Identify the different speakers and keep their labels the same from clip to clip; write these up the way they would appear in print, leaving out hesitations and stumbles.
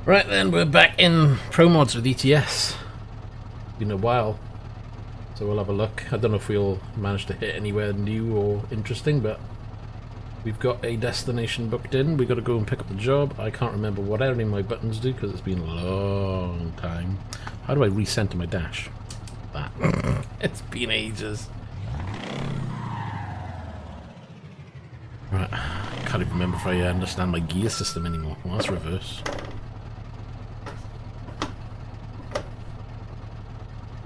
Speaker 1: Right then, we're back in Promods with ETS. Been a while, so we'll have a look. I don't know if we'll manage to hit anywhere new or interesting, but we've got a destination booked in. We've got to go and pick up the job. I can't remember what any of my buttons do because it's been a long time. How do I recenter my dash? That. It's been ages. Right, can't even remember if I understand my gear system anymore. Well, that's reverse.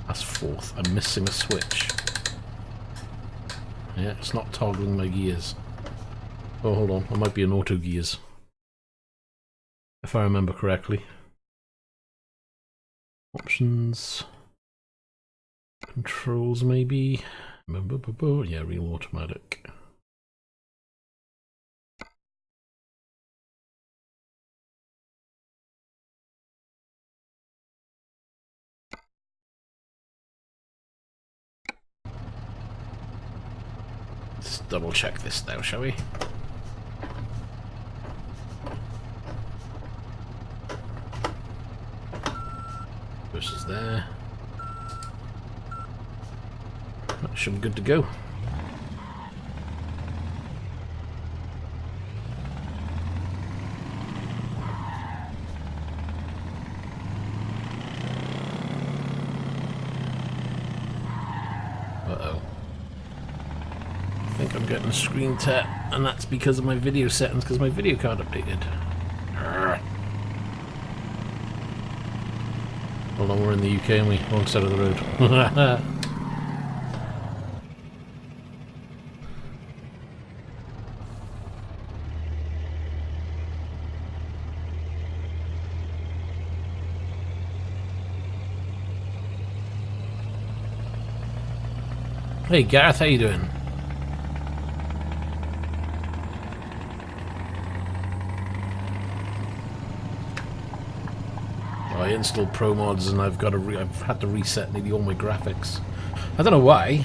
Speaker 1: That's fourth. I'm missing a switch. Yeah, it's not toggling my gears. Oh, hold on. It might be an auto gears. If I remember correctly. Options. Controls, maybe. Yeah, real automatic. Let's double check this now, shall we? Versus there. That should be good to go. Uh-oh. I think I'm getting a screen tap, and that's because of my video settings, because my video card updated. Hold on, we're in the UK, and we wrong side of the road. Hey Gareth, how you doing? I installed Promods and I've had to reset nearly all my graphics. I don't know why,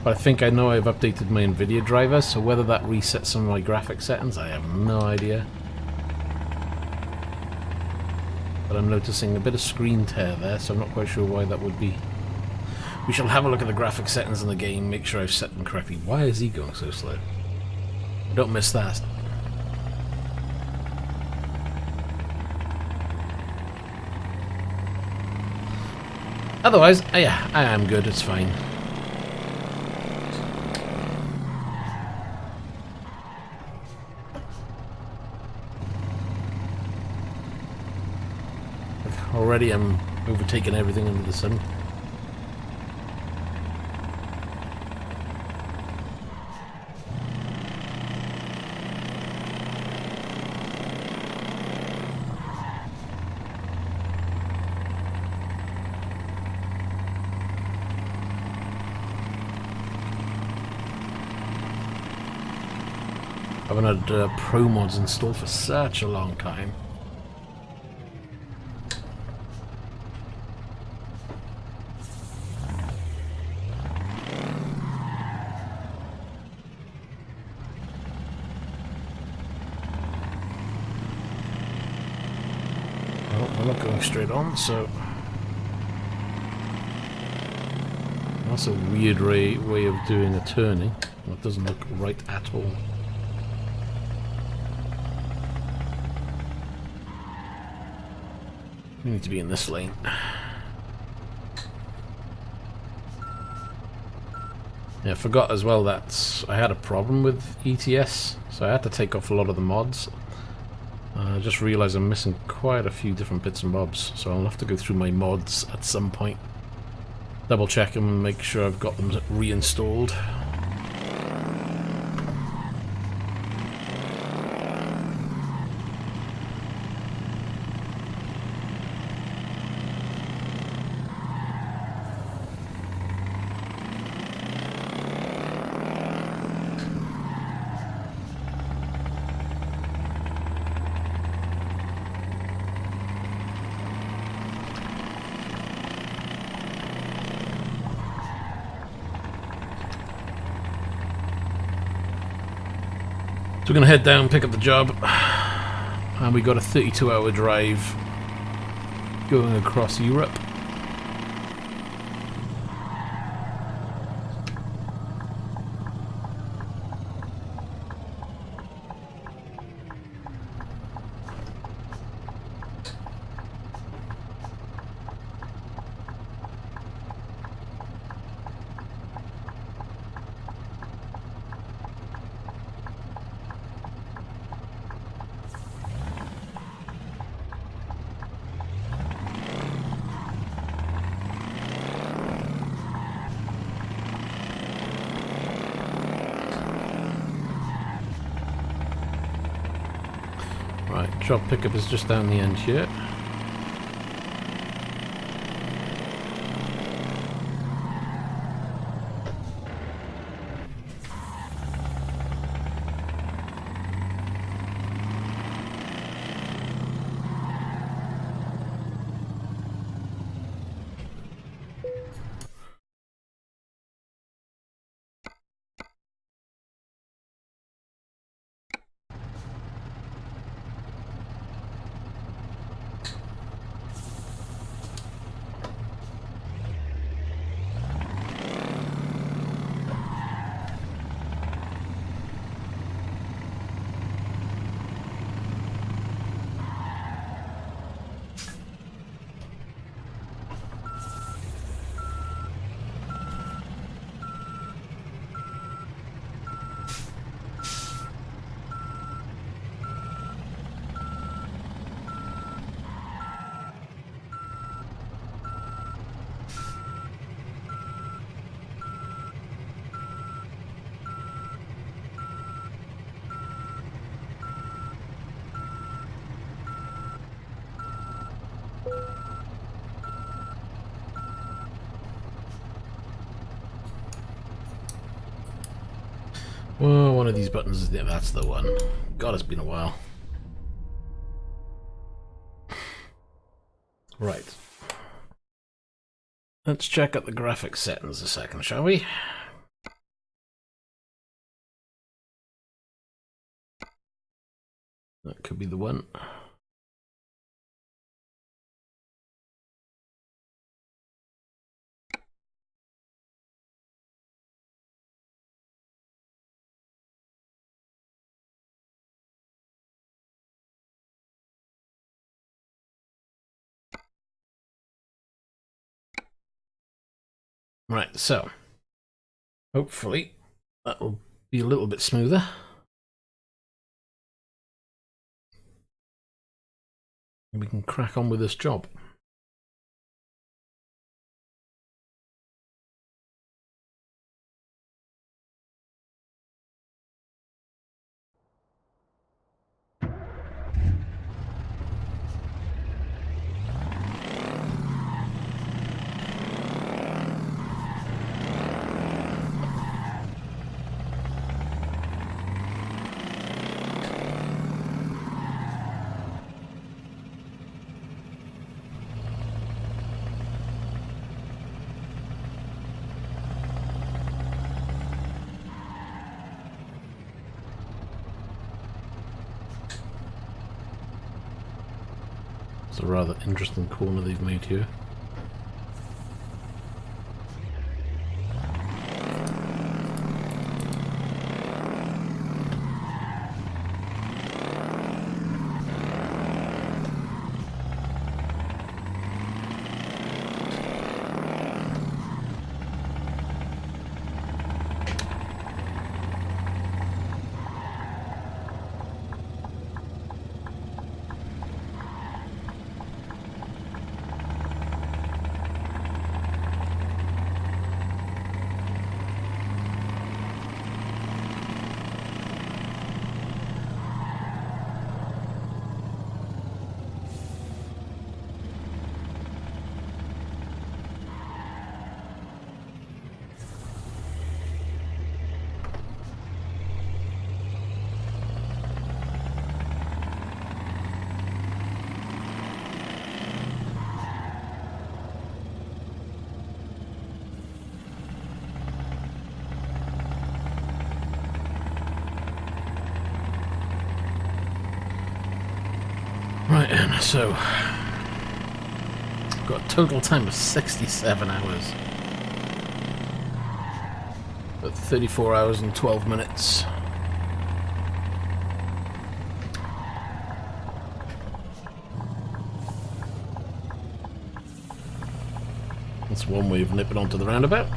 Speaker 1: but I think I know I've updated my NVIDIA driver, so whether that resets some of my graphic settings, I have no idea. But I'm noticing a bit of screen tear there, so I'm not quite sure why that would be. We shall have a look at the graphic settings in the game, make sure I've set them correctly. Why is he going so slow? Don't miss that. Otherwise, yeah, I am good, it's fine. Already I'm overtaking everything under the sun. I haven't had Promods installed for such a long time. Well, we're not going straight on, so that's a weird way of doing a turning. That doesn't look right at all. We need to be in this lane. Yeah, I forgot as well that I had a problem with ETS, so I had to take off a lot of the mods. I just realised I'm missing quite a few different bits and bobs, so I'll have to go through my mods at some point. Double check them and make sure I've got them reinstalled. So we're going to head down, pick up the job. and we got a 32-hour drive going across Europe. Right, job pickup is just down the end here. Well, one of these buttons, yeah, that's the one. God, it's been a while. Right. Let's check out the graphics settings a second, shall we? That could be the one. Right, so hopefully that will be a little bit smoother. And we can crack on with this job. It's a rather interesting corner they've made here. Right, and so got a total time of 67 hours. But 34 hours and 12 minutes. That's one way of nipping onto the roundabout.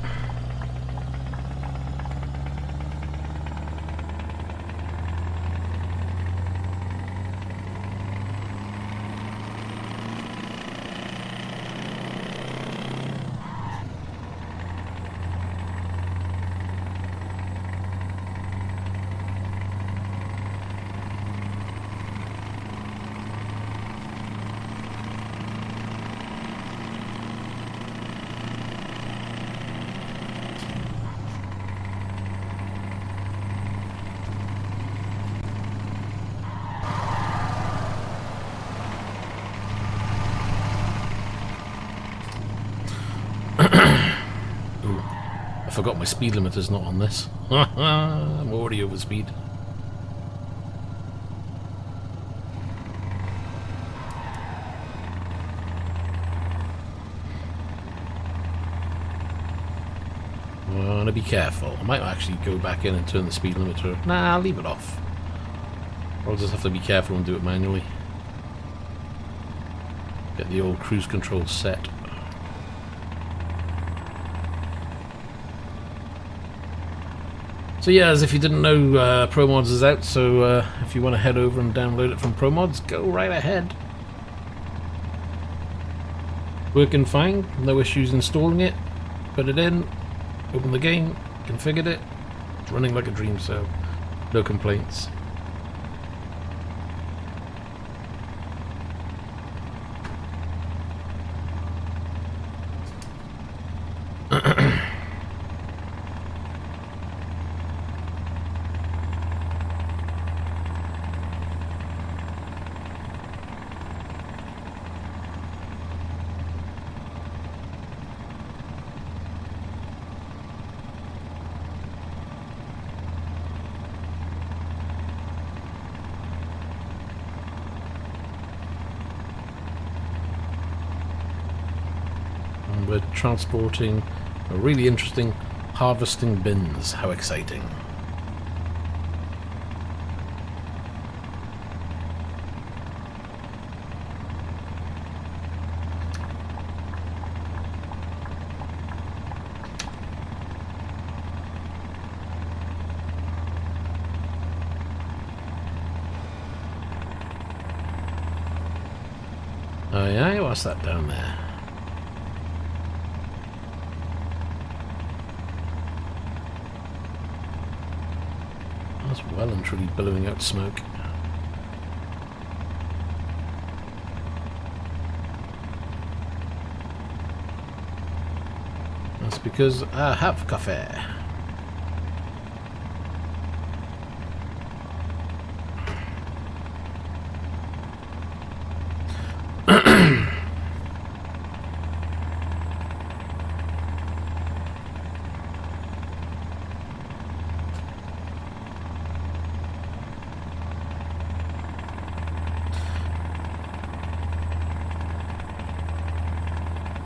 Speaker 1: I forgot my speed limiter's not on this. I'm already over speed. Want to be careful. I might actually go back in and turn the speed limiter. Nah, I'll leave it off. Or I'll just have to be careful and do it manually. Get the old cruise control set. So yeah, as if you didn't know, Promods is out, so if you want to head over and download it from Promods, go right ahead. Working fine, no issues installing it. Put it in, open the game, configured it. It's running like a dream, so no complaints. We're transporting a really interesting harvesting bins. How exciting. Oh yeah, what's that down there? That's well and truly billowing out smoke. That's because I have coffee.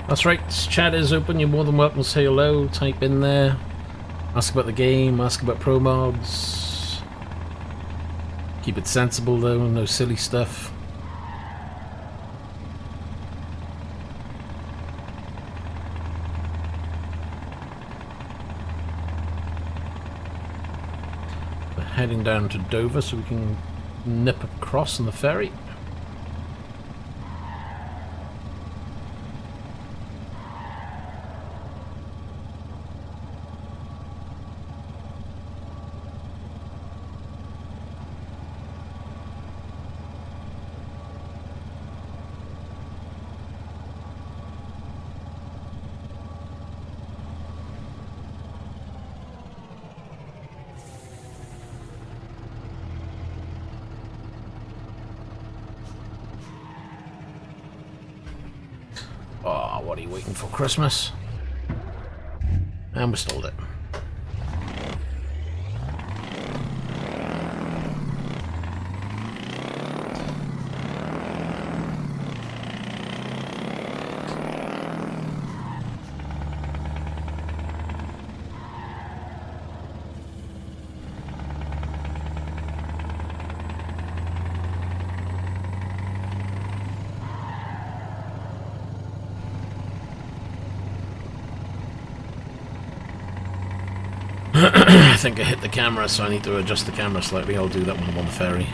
Speaker 1: That's right, chat is open, you're more than welcome to say hello, type in there, ask about the game, ask about Promods. Keep it sensible though, no silly stuff. We're heading down to Dover so we can nip across on the ferry. Oh, what are you waiting for, Christmas? And we stole it. I think I hit the camera, so I need to adjust the camera slightly. I'll do that when I'm on the ferry.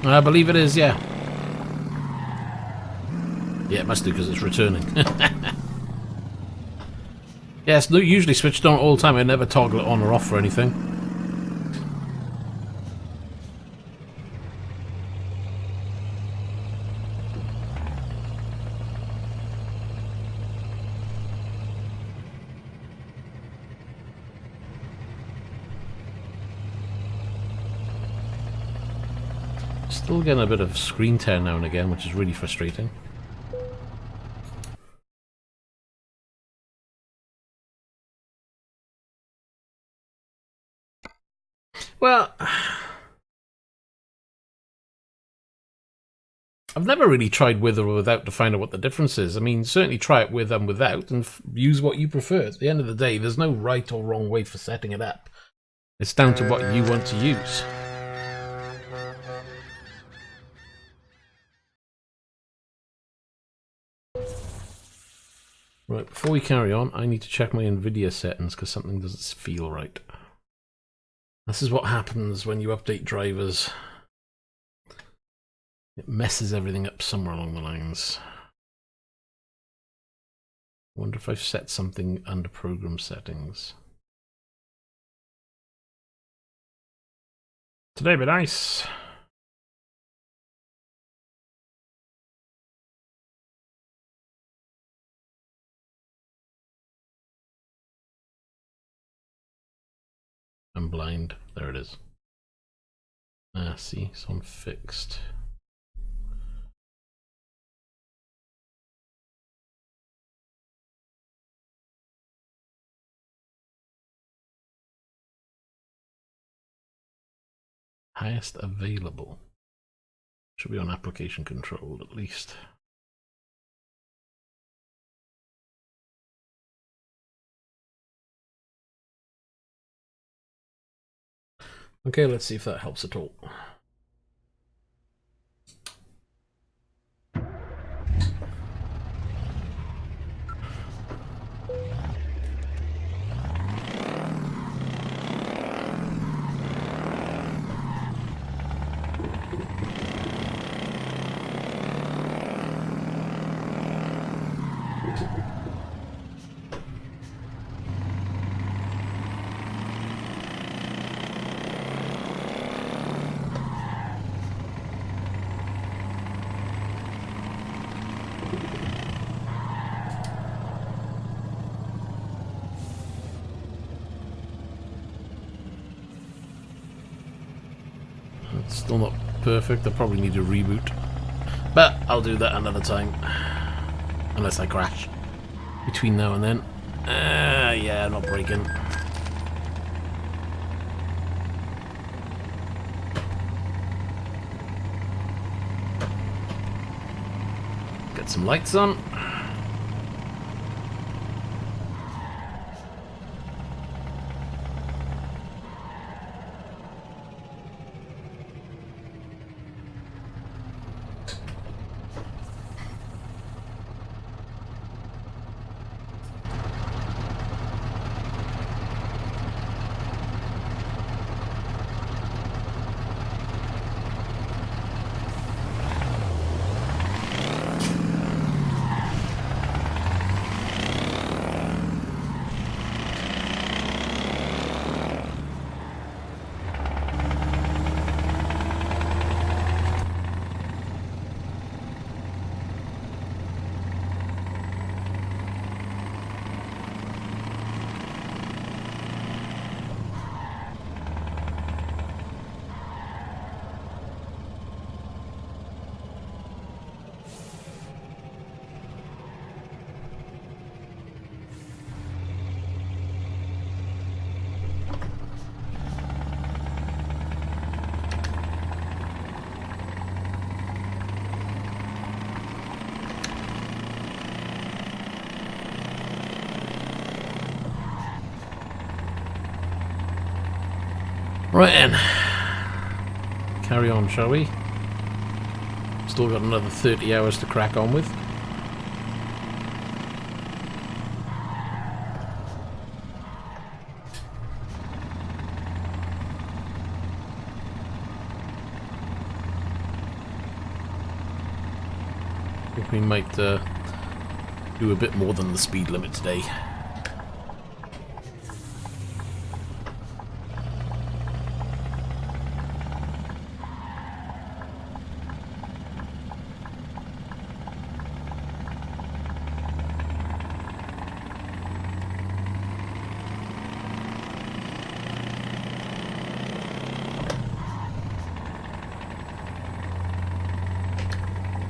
Speaker 1: I believe it is, yeah. Yeah, it must do because it's returning. Yeah, it's usually switched on all the time. I never toggle it on or off or anything. Still getting a bit of screen tear now and again, which is really frustrating. Well, I've never really tried with or without to find out what the difference is. I mean, certainly try it with and without and use what you prefer. At the end of the day, there's no right or wrong way for setting it up. It's down to what you want to use. Right, before we carry on, I need to check my NVIDIA settings because something doesn't feel right. This is what happens when you update drivers. It messes everything up somewhere along the lines. I wonder if I've set something under program settings. Today be nice. I'm blind. There it is. Ah, see, it's on fixed. Highest available. Should be on application controlled at least. Okay, let's see if that helps at all. It's still not perfect. I probably need a reboot. But I'll do that another time. Unless I crash between now and then. Yeah, not breaking. Get some lights on. Right then, carry on, shall we? Still got another 30 hours to crack on with. I think we might do a bit more than the speed limit today.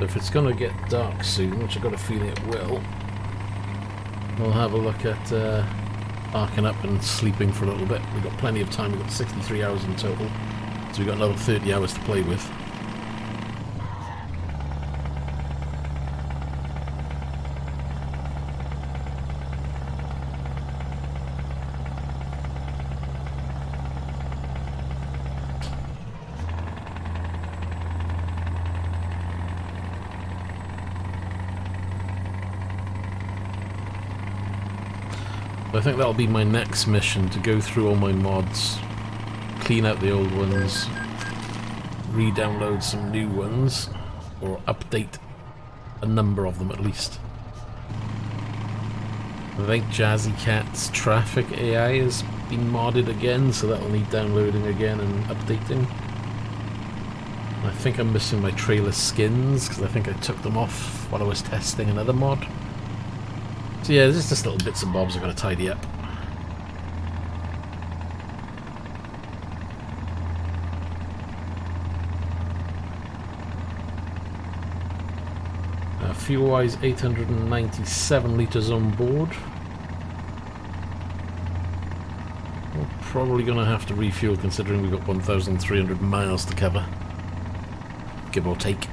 Speaker 1: If it's going to get dark soon, which I've got a feeling it will, we'll have a look at arcing up and sleeping for a little bit. We've got plenty of time, we've got 63 hours in total, so we've got another 30 hours to play with. I think that'll be my next mission, to go through all my mods, clean out the old ones, re-download some new ones, or update a number of them at least. I think Jazzy Cat's traffic AI has been modded again, so that'll need downloading again and updating. I think I'm missing my trailer skins, because I think I took them off while I was testing another mod. So yeah, there's just little bits and bobs I've got to tidy up. Fuel-wise, 897 litres on board. We're probably going to have to refuel, considering we've got 1,300 miles to cover, give or take.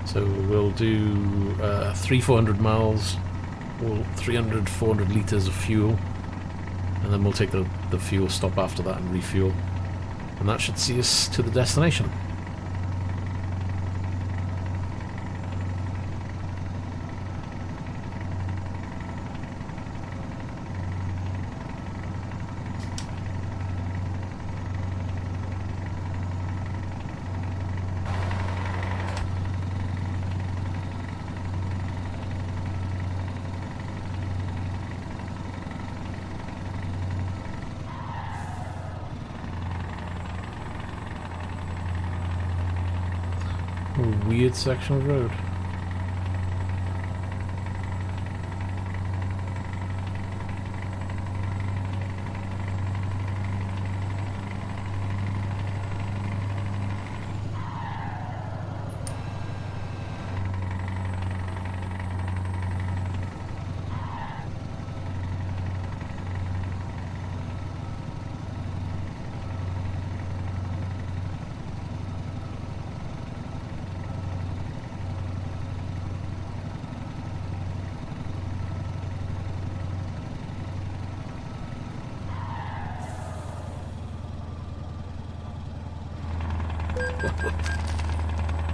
Speaker 1: So we'll do 300-400 miles, or 300-400 litres of fuel, and then we'll take the fuel stop after that and refuel, and that should see us to the destination. A weird section of road.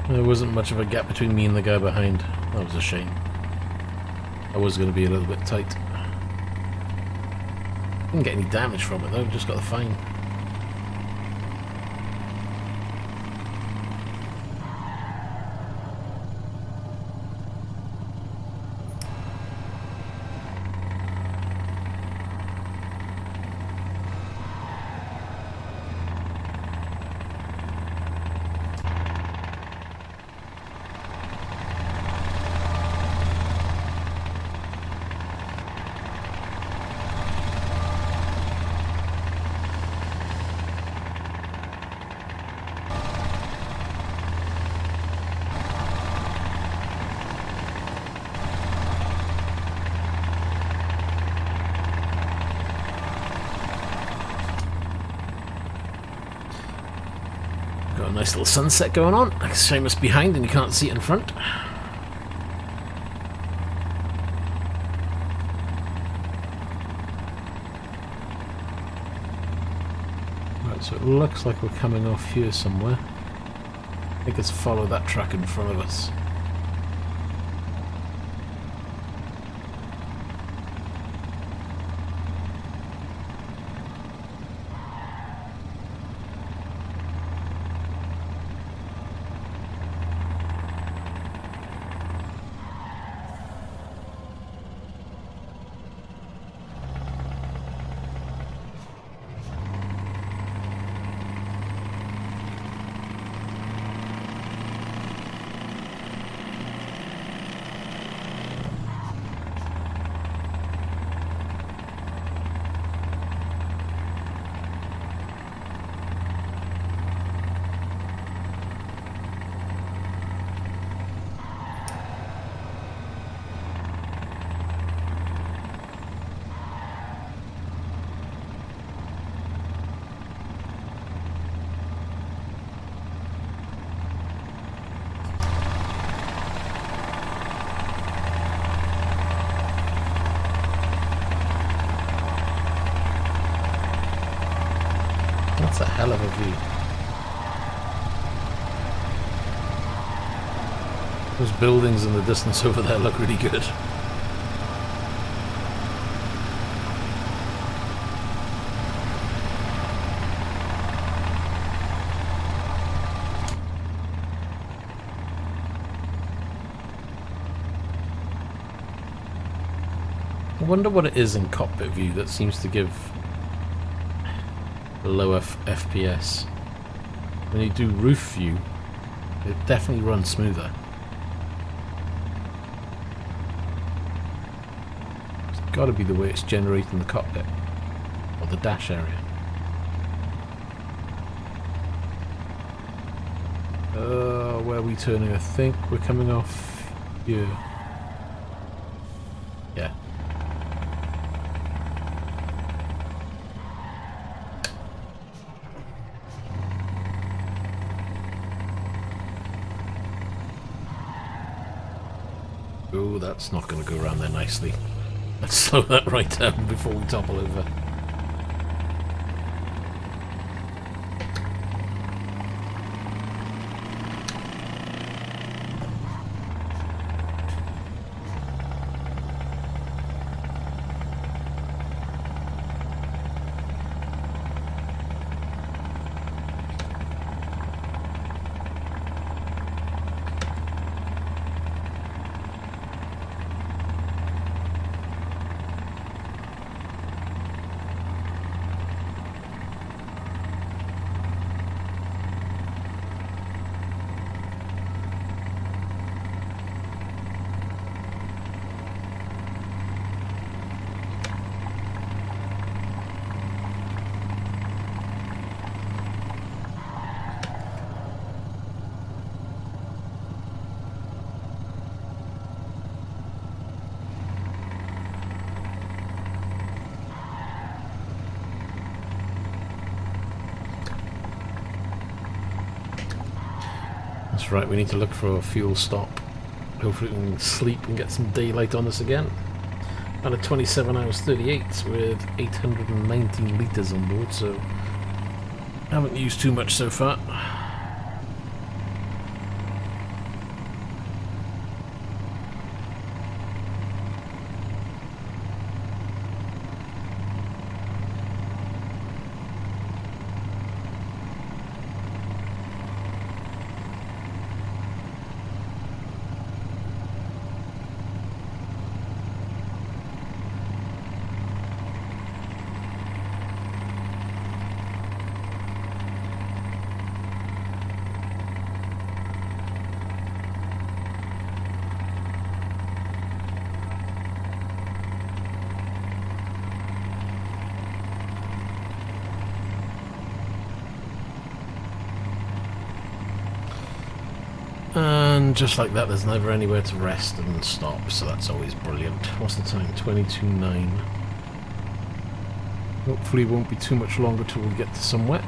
Speaker 1: There wasn't much of a gap between me and the guy behind. That was a shame. I was going to be a little bit tight. Didn't get any damage from it though, just got the fine. Got a nice little sunset going on. Like shame it's behind and you can't see it in front. Right, so it looks like we're coming off here somewhere. I think it's follow that truck in front of us. That's a hell of a view. Those buildings in the distance over there look really good. I wonder what it is in cockpit view that seems to give lower FPS. When you do roof view, it definitely runs smoother. It's got to be the way it's generating the cockpit or the dash area. Where are we turning? I think we're coming off here. Yeah. Oh, that's not going to go around there nicely. Let's slow that right down before we topple over. That's right, we need to look for a fuel stop. Hopefully we can sleep and get some daylight on us again. And at 27 hours 38 with 819 litres on board, so haven't used too much so far. And just like that, there's never anywhere to rest and stop, so that's always brilliant. What's the time? 22:09. Hopefully it won't be too much longer till we get to somewhere.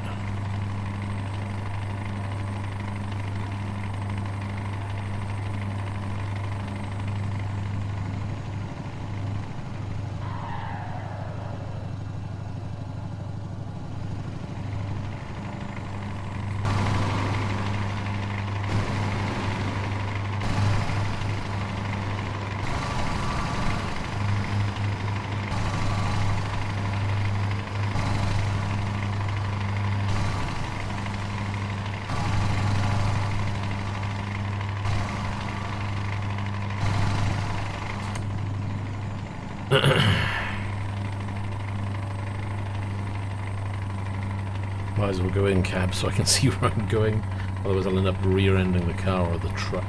Speaker 1: Might as well go in cab so I can see where I'm going. Otherwise I'll end up rear-ending the car or the truck.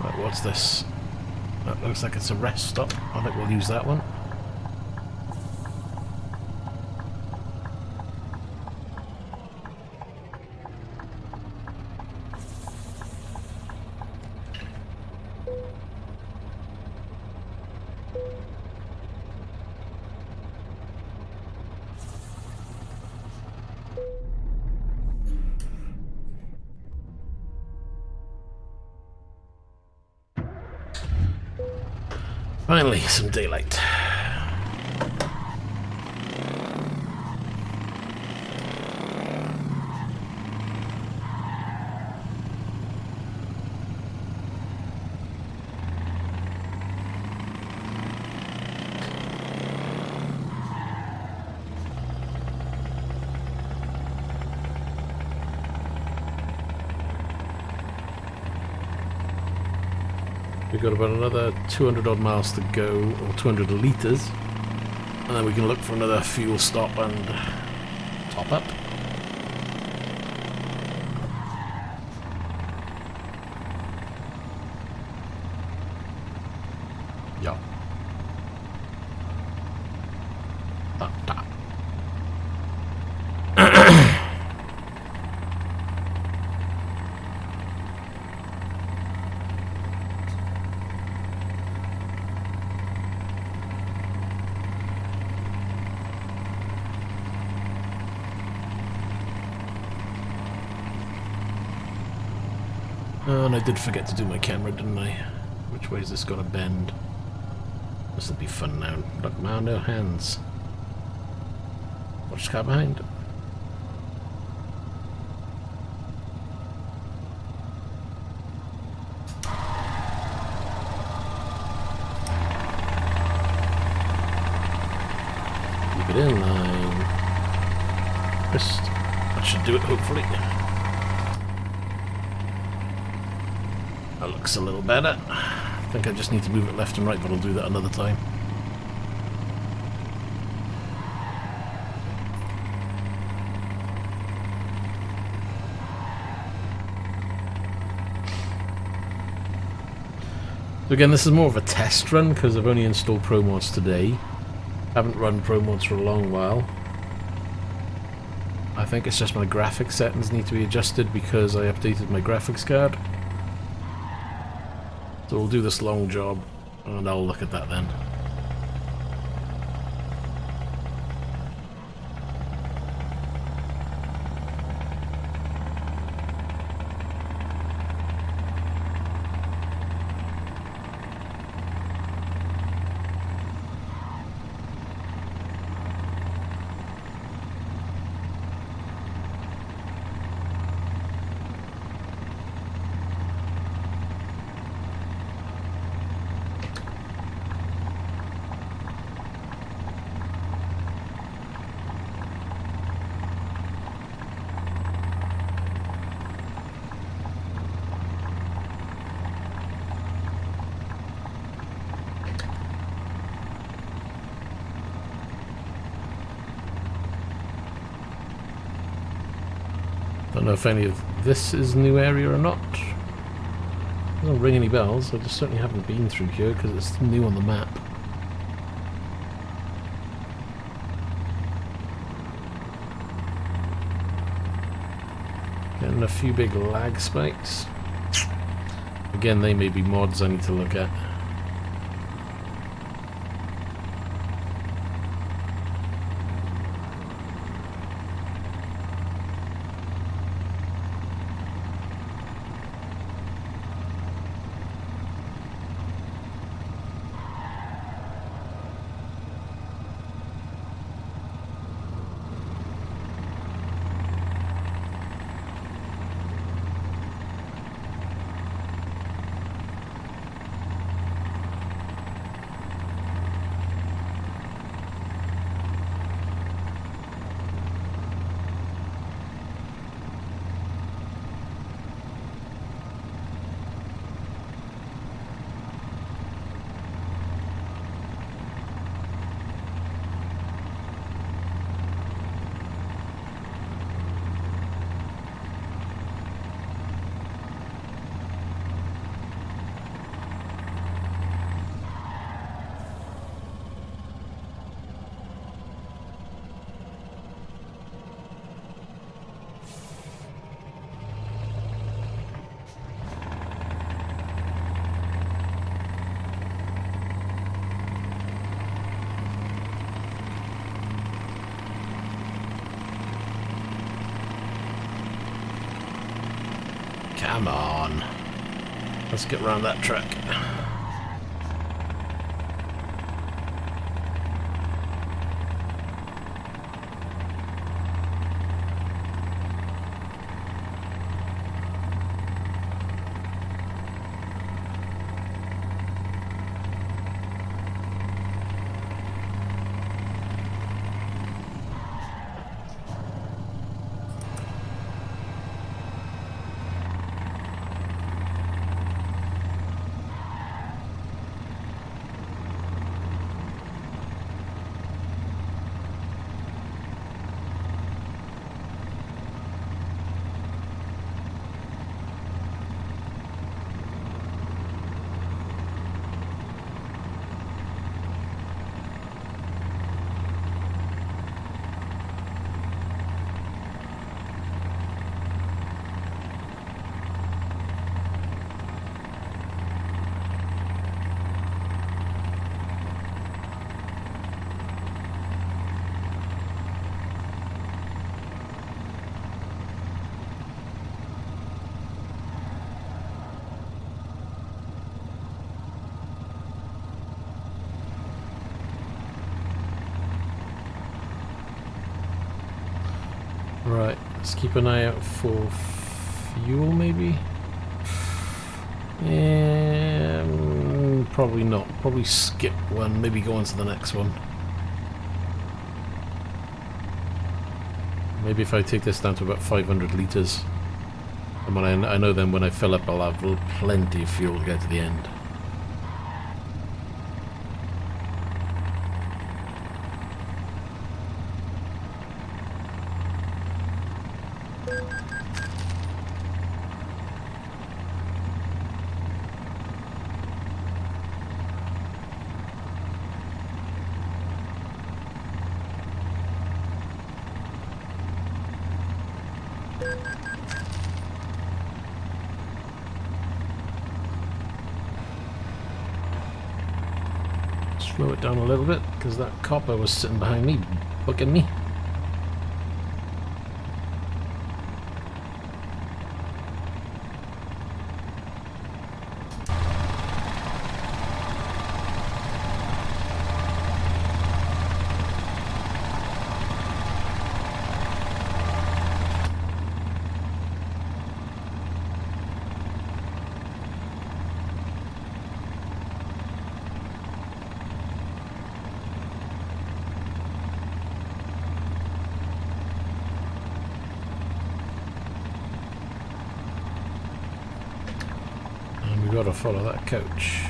Speaker 1: Right, what's this? That looks like it's a rest stop. I think we'll use that one. Finally, some daylight. We've got about another 200 odd miles to go, or 200 litres, and then we can look for another fuel stop and top up. Yeah. Top. Oh, and I did forget to do my camera, didn't I? Which way is this got to bend? This'll be fun now. Look, man, no hands. Watch the car behind. Keep it in line. Wrist. That should do it, hopefully. That looks a little better. I think I just need to move it left and right, but I'll do that another time. So again, this is more of a test run because I've only installed Promods today. Haven't run Promods for a long while. I think it's just my graphics settings need to be adjusted because I updated my graphics card. So we'll do this long job, and I'll look at that then. Don't know if any of this is a new area or not. It doesn't ring any bells. I just certainly haven't been through here because it's new on the map. Getting a few big lag spikes. Again, they may be mods I need to look at. Come on. Let's get around that track. Right, let's keep an eye out for fuel, maybe? Probably not. Probably skip one, maybe go on to the next one. Maybe if I take this down to about 500 litres. And when I know then when I fill up I'll have plenty of fuel to get to the end. Slow it down a little bit because that copper was sitting behind me, booking me. Got to follow that coach.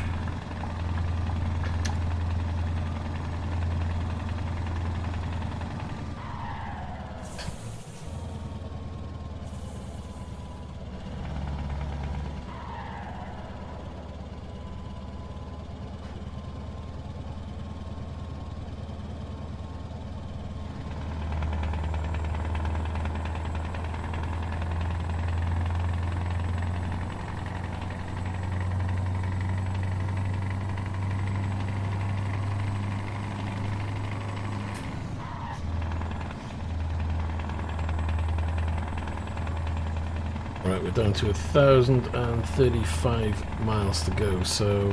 Speaker 1: Right, we're down to 1,035 miles to go, so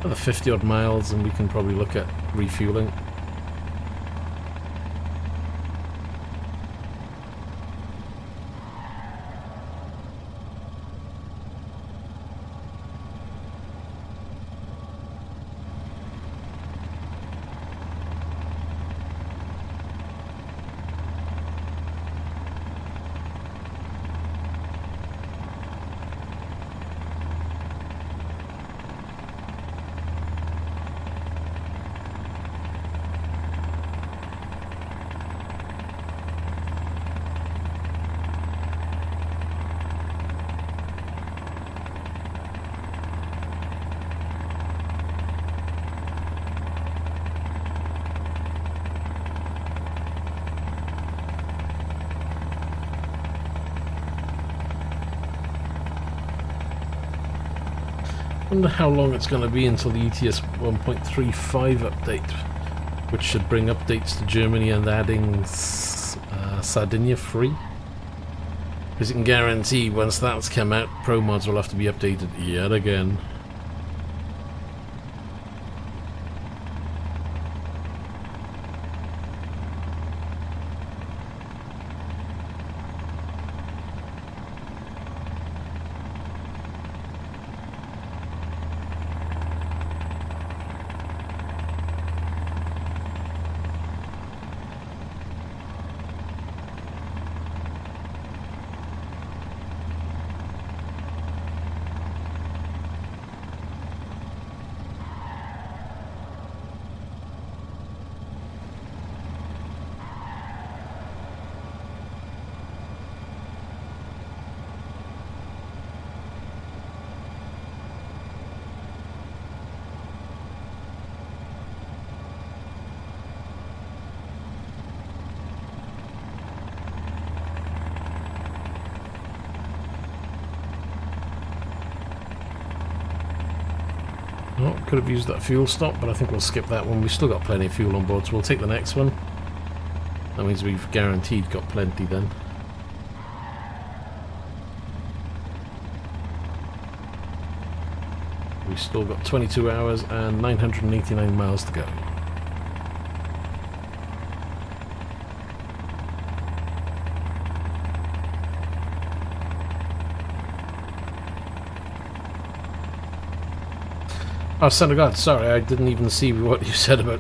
Speaker 1: another 50 odd miles and we can probably look at refueling. I wonder how long it's going to be until the ETS 1.35 update, which should bring updates to Germany and adding Sardinia free. Because you can guarantee once that's come out, Promods will have to be updated yet again. Oh, could have used that fuel stop, but I think we'll skip that one. We've still got plenty of fuel on board, so we'll take the next one. That means we've guaranteed got plenty then. We've still got 22 hours and 989 miles to go. Oh, son of God, sorry, I didn't even see what you said about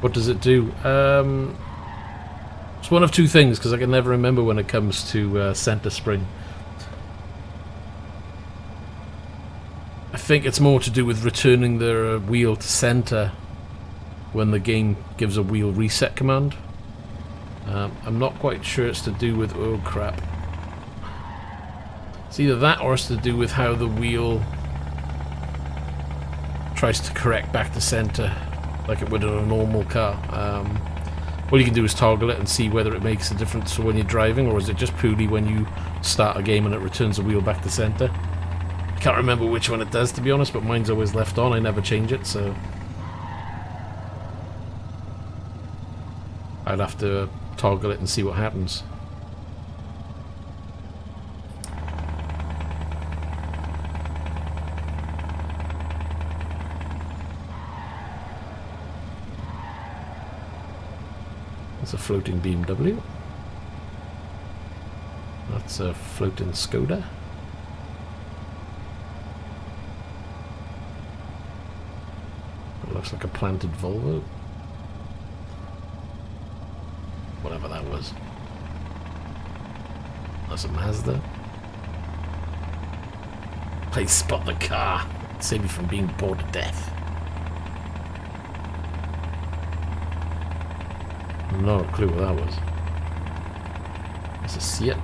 Speaker 1: what does it do. It's one of two things, because I can never remember when it comes to center spring. I think it's more to do with returning the wheel to center when the game gives a wheel reset command. I'm not quite sure it's to do with... oh crap. It's either that or it's to do with how the wheel tries to correct back to center like it would in a normal car. All you can do is toggle it and see whether it makes a difference when you're driving, or is it just purely when you start a game and it returns the wheel back to center. I can't remember which one it does, to be honest, but mine's always left on. I never change it, so I'd have to toggle it and see what happens. That's a floating BMW. That's a floating Skoda. It looks like a planted Volvo. Whatever that was. That's a Mazda. Please spot the car. Save you from being bored to death. No clue what that was. It's a Seat.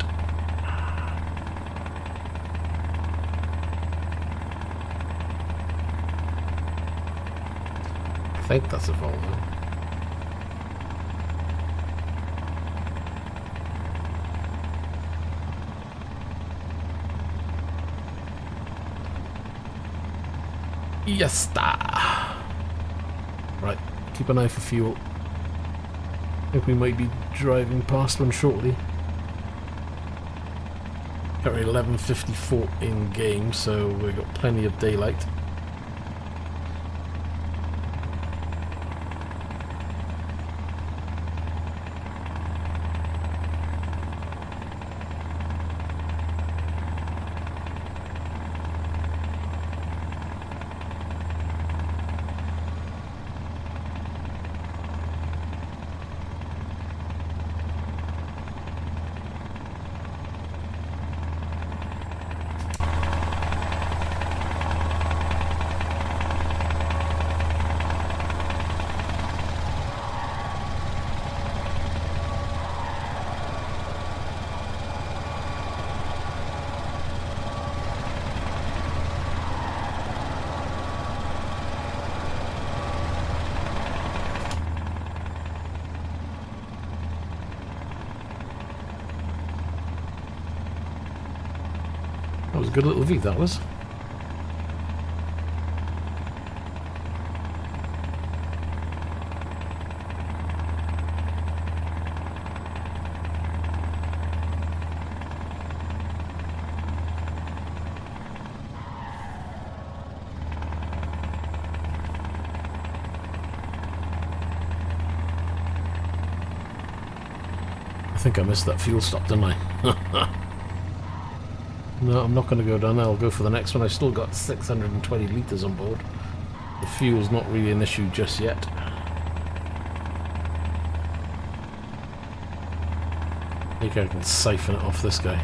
Speaker 1: I think that's a Volvo. Yesta. Right, keep an eye for fuel. I think we might be driving past one shortly. Currently 11:54 in game, so we've got plenty of daylight. That was a good little view, that was. think I missed that fuel stop, didn't I? No, I'm not going to go down there. I'll go for the next one. I've still got 620 litres on board. The fuel's not really an issue just yet. I think I can siphon it off this guy.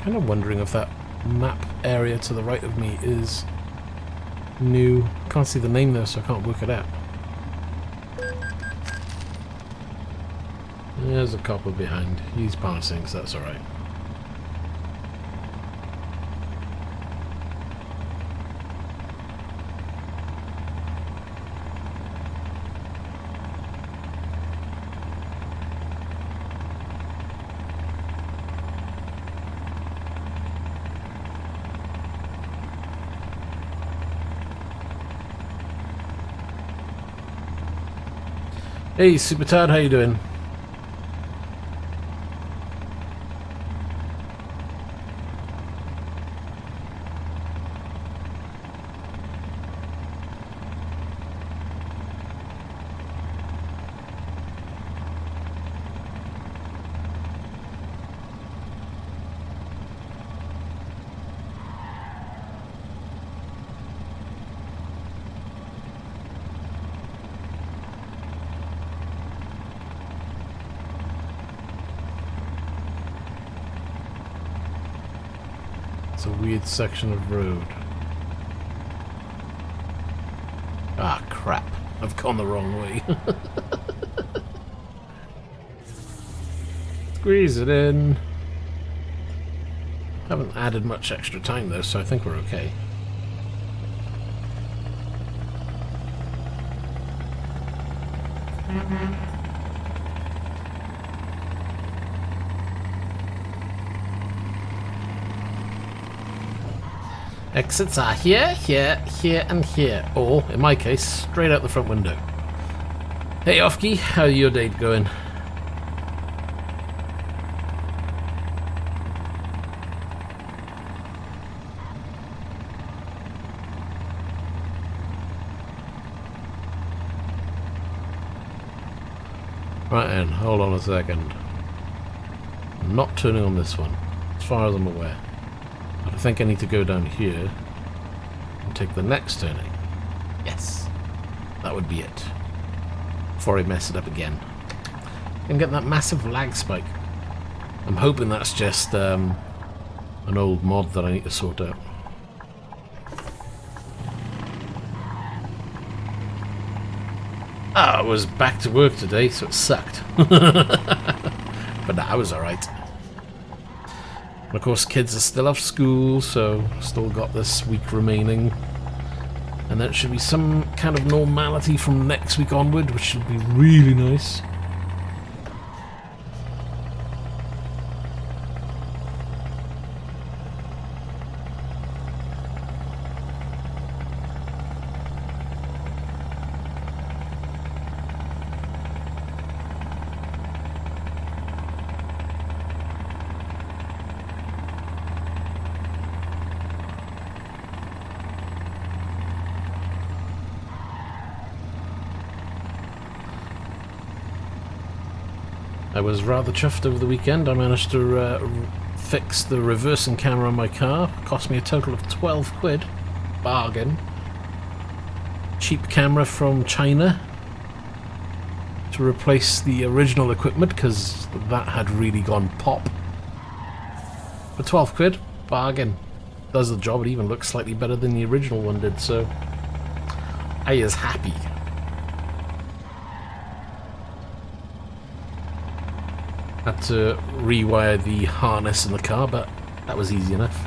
Speaker 1: Kind of wondering if that map area to the right of me is new. Can't see the name there, so I can't work it out. There's a copper behind. He's passing, so that's alright. Hey, Super Tad, how you doing? It's a weird section of road. Ah, crap. I've gone the wrong way. Squeeze it in. Haven't added much extra time though, so I think we're okay. Exits are here, here, here, and here. Or, in my case, straight out the front window. Hey, Ofki, how's your day going? Right then, hold on a second. I'm not turning on this one, as far as I'm aware. I think I need to go down here and take the next turning. Yes, that would be it. Before I mess it up again. And get that massive lag spike. I'm hoping that's just an old mod that I need to sort out. I was back to work today, so it sucked. But nah, I was alright. And of course, kids are still off school, so still got this week remaining. And then it should be some kind of normality from next week onward, which should be really nice. I was rather chuffed over the weekend. I managed to fix the reversing camera on my car. Cost me a total of 12 quid. Bargain. Cheap camera from China to replace the original equipment because that had really gone pop. For 12 quid, bargain. does the job. It even looks slightly better than the original one did, so I is happy. Had to rewire the harness in the car, but that was easy enough.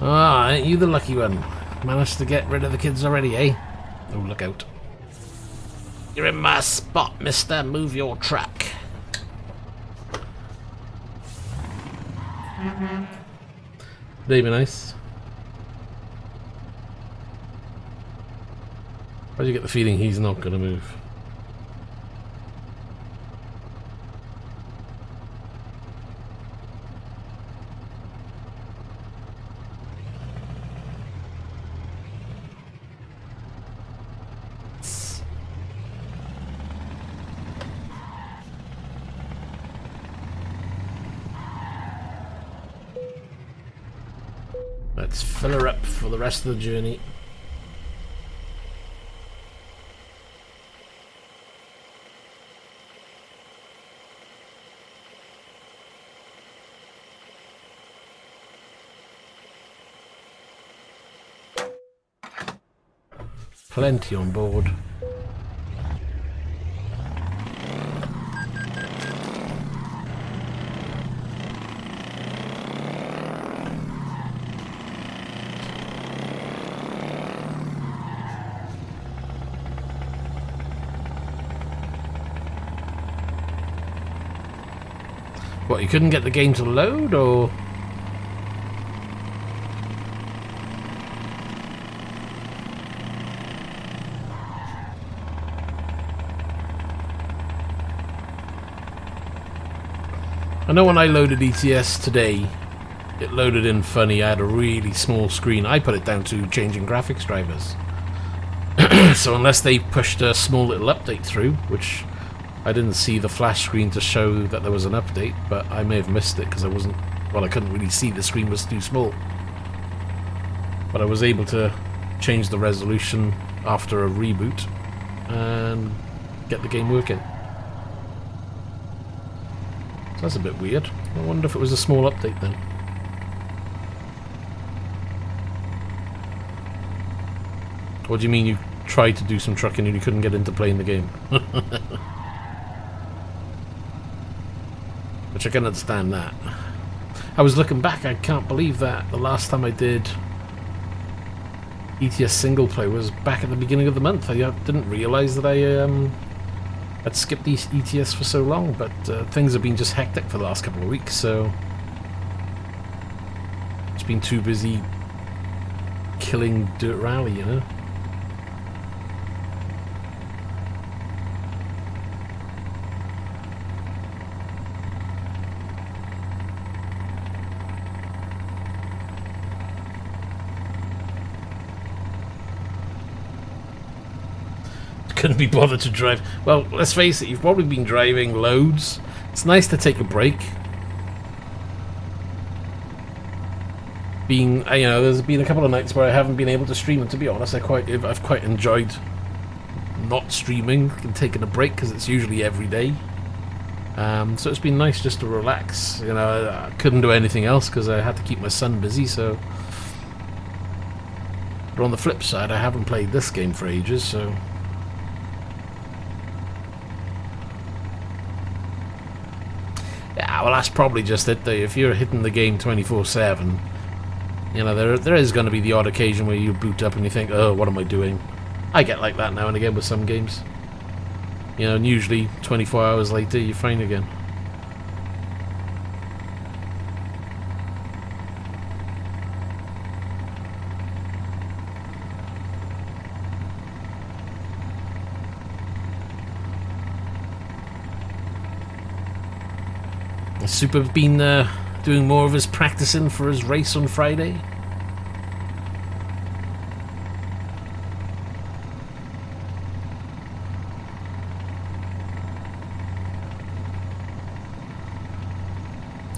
Speaker 1: Ah, ain't you the lucky one? Managed to get rid of the kids already, eh? Oh, look out. You're in my spot, mister. Move your truck. They be nice. Why do you get the feeling he's not going to move? Let's fill her up for the rest of the journey. Plenty on board. What, you couldn't get the game to load, or...? I know when I loaded ETS today, it loaded in funny. I had a really small screen. I put it down to changing graphics drivers. So unless they pushed a small little update through, which I didn't see the flash screen to show that there was an update, but I may have missed it because I wasn't... Well, I couldn't really see, the screen was too small. But I was able to change the resolution after a reboot and get the game working. So that's a bit weird. I wonder if it was a small update then. What do you mean you tried to do some trucking and you couldn't get into playing the game? Which I can understand that. I was looking back, I can't believe that the last time I did ETS single play was back at the beginning of the month. I didn't realise that I'd skipped these ETS for so long, but things have been just hectic for the last couple of weeks, so it's been too busy killing Dirt Rally, you know? Couldn't be bothered to drive. Well, let's face it, you've probably been driving loads. It's nice to take a break. You know, there's been a couple of nights where I haven't been able to stream, and to be honest, I've quite enjoyed not streaming and taking a break, because it's usually every day. So it's been nice just to relax. You know, I couldn't do anything else because I had to keep my son busy, so... But on the flip side, I haven't played this game for ages, so... Yeah, well, that's probably just it, though. If you're hitting the game 24/7, you know, there is going to be the odd occasion where you boot up and you think, oh, what am I doing? I get like that now and again with some games. You know, and usually 24 hours later, you're fine again. Super been doing more of his practicing for his race on Friday.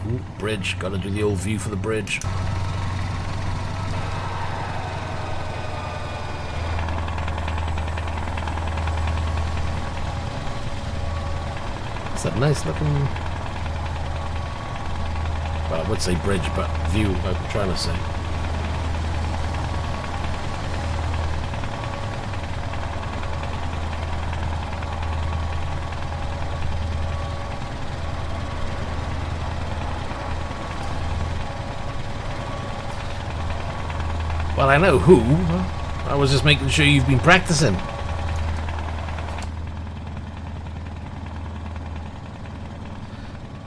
Speaker 1: Ooh, bridge. Gotta do the old view for the bridge. It's a nice looking, well, I would say bridge, but view, I'm trying to say. Well, I know who. I was just making sure you've been practicing.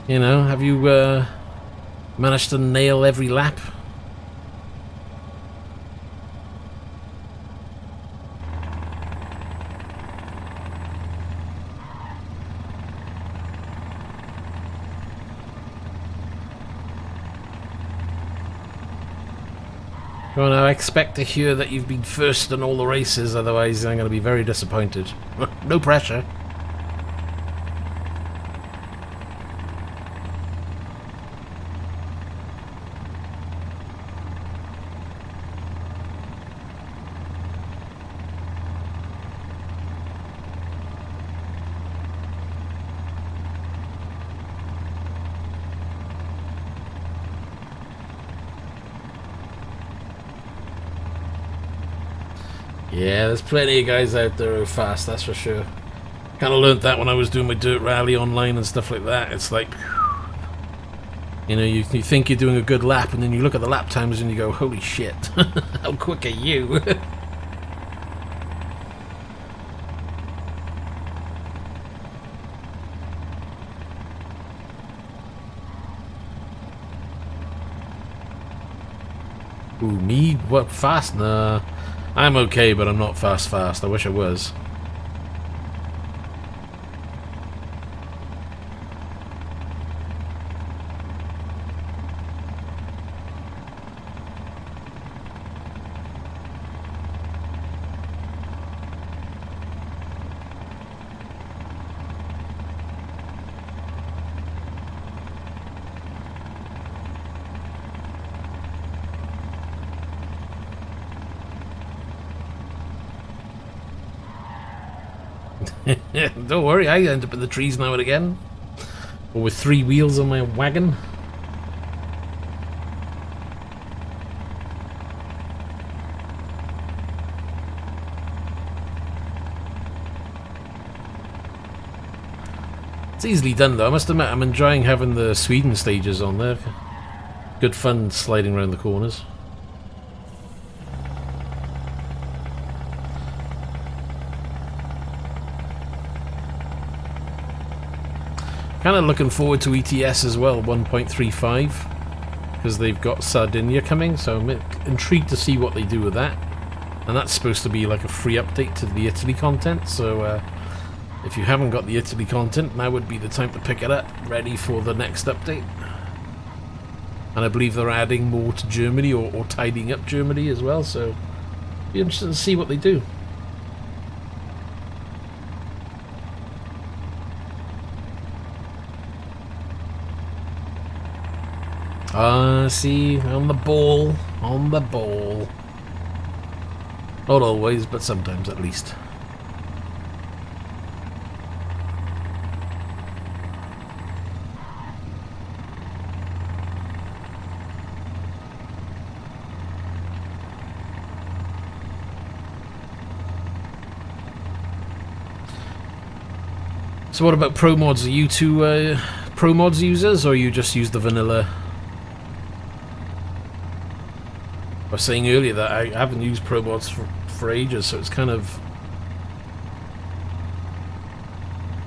Speaker 1: You know, have you managed to nail every lap? Well, now I expect to hear that you've been first in all the races, otherwise I'm going to be very disappointed. No pressure. Yeah, there's plenty of guys out there who are fast, that's for sure. Kind of learnt that when I was doing my dirt rally online and stuff like that. It's like, you know, you think you're doing a good lap, and then you look at the lap times and you go, holy shit, how quick are you? Ooh, me? What, fast? Nah. I'm okay, but I'm not fast. I wish I was. Don't worry, I end up in the trees now and again. Or with 3 wheels on my wagon. It's easily done though, I must admit I'm enjoying having the Sweden stages on there. Good fun sliding around the corners. Kind of looking forward to ETS as well, 1.35, because they've got Sardinia coming, so I'm intrigued to see what they do with that. And that's supposed to be like a free update to the Italy content, so if you haven't got the Italy content, now would be the time to pick it up, ready for the next update. And I believe they're adding more to Germany, or tidying up Germany as well, so it'll be interesting to see what they do. See, on the ball. Not always, but sometimes at least. So what about Promods? Are you two Promods users, or you just use the vanilla? I was saying earlier that I haven't used Promods for ages, so it's kind of,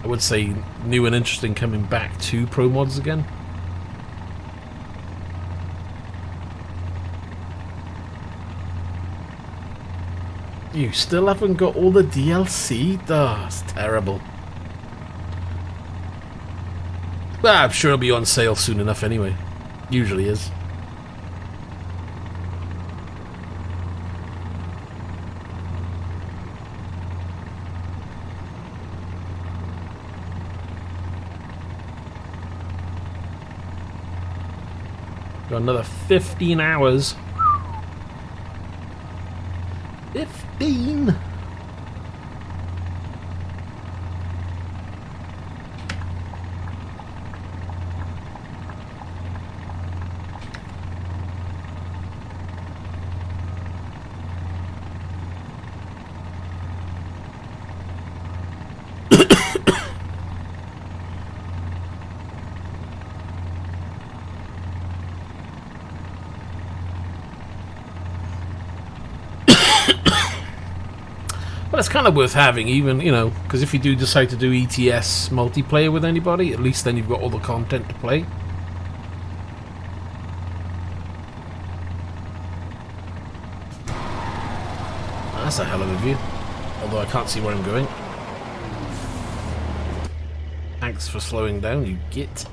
Speaker 1: I would say, new and interesting coming back to Promods again. You still haven't got all the DLC? Oh, it's terrible. Well, I'm sure it'll be on sale soon enough anyway. Usually is. Got another 15 hours. 15! Well, it's kind of worth having, even, you know, because if you do decide to do ETS multiplayer with anybody, at least then you've got all the content to play. That's a hell of a view, although I can't see where I'm going. Thanks for slowing down, you git.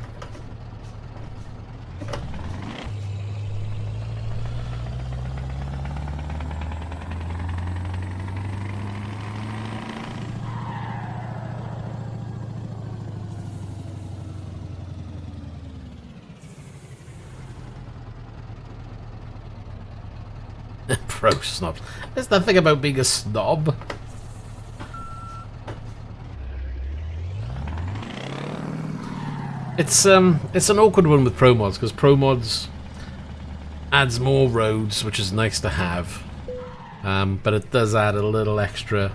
Speaker 1: Pro snobs. There's the thing about being a snob. It's an awkward one with Promods, because Promods adds more roads, which is nice to have, but it does add a little extra.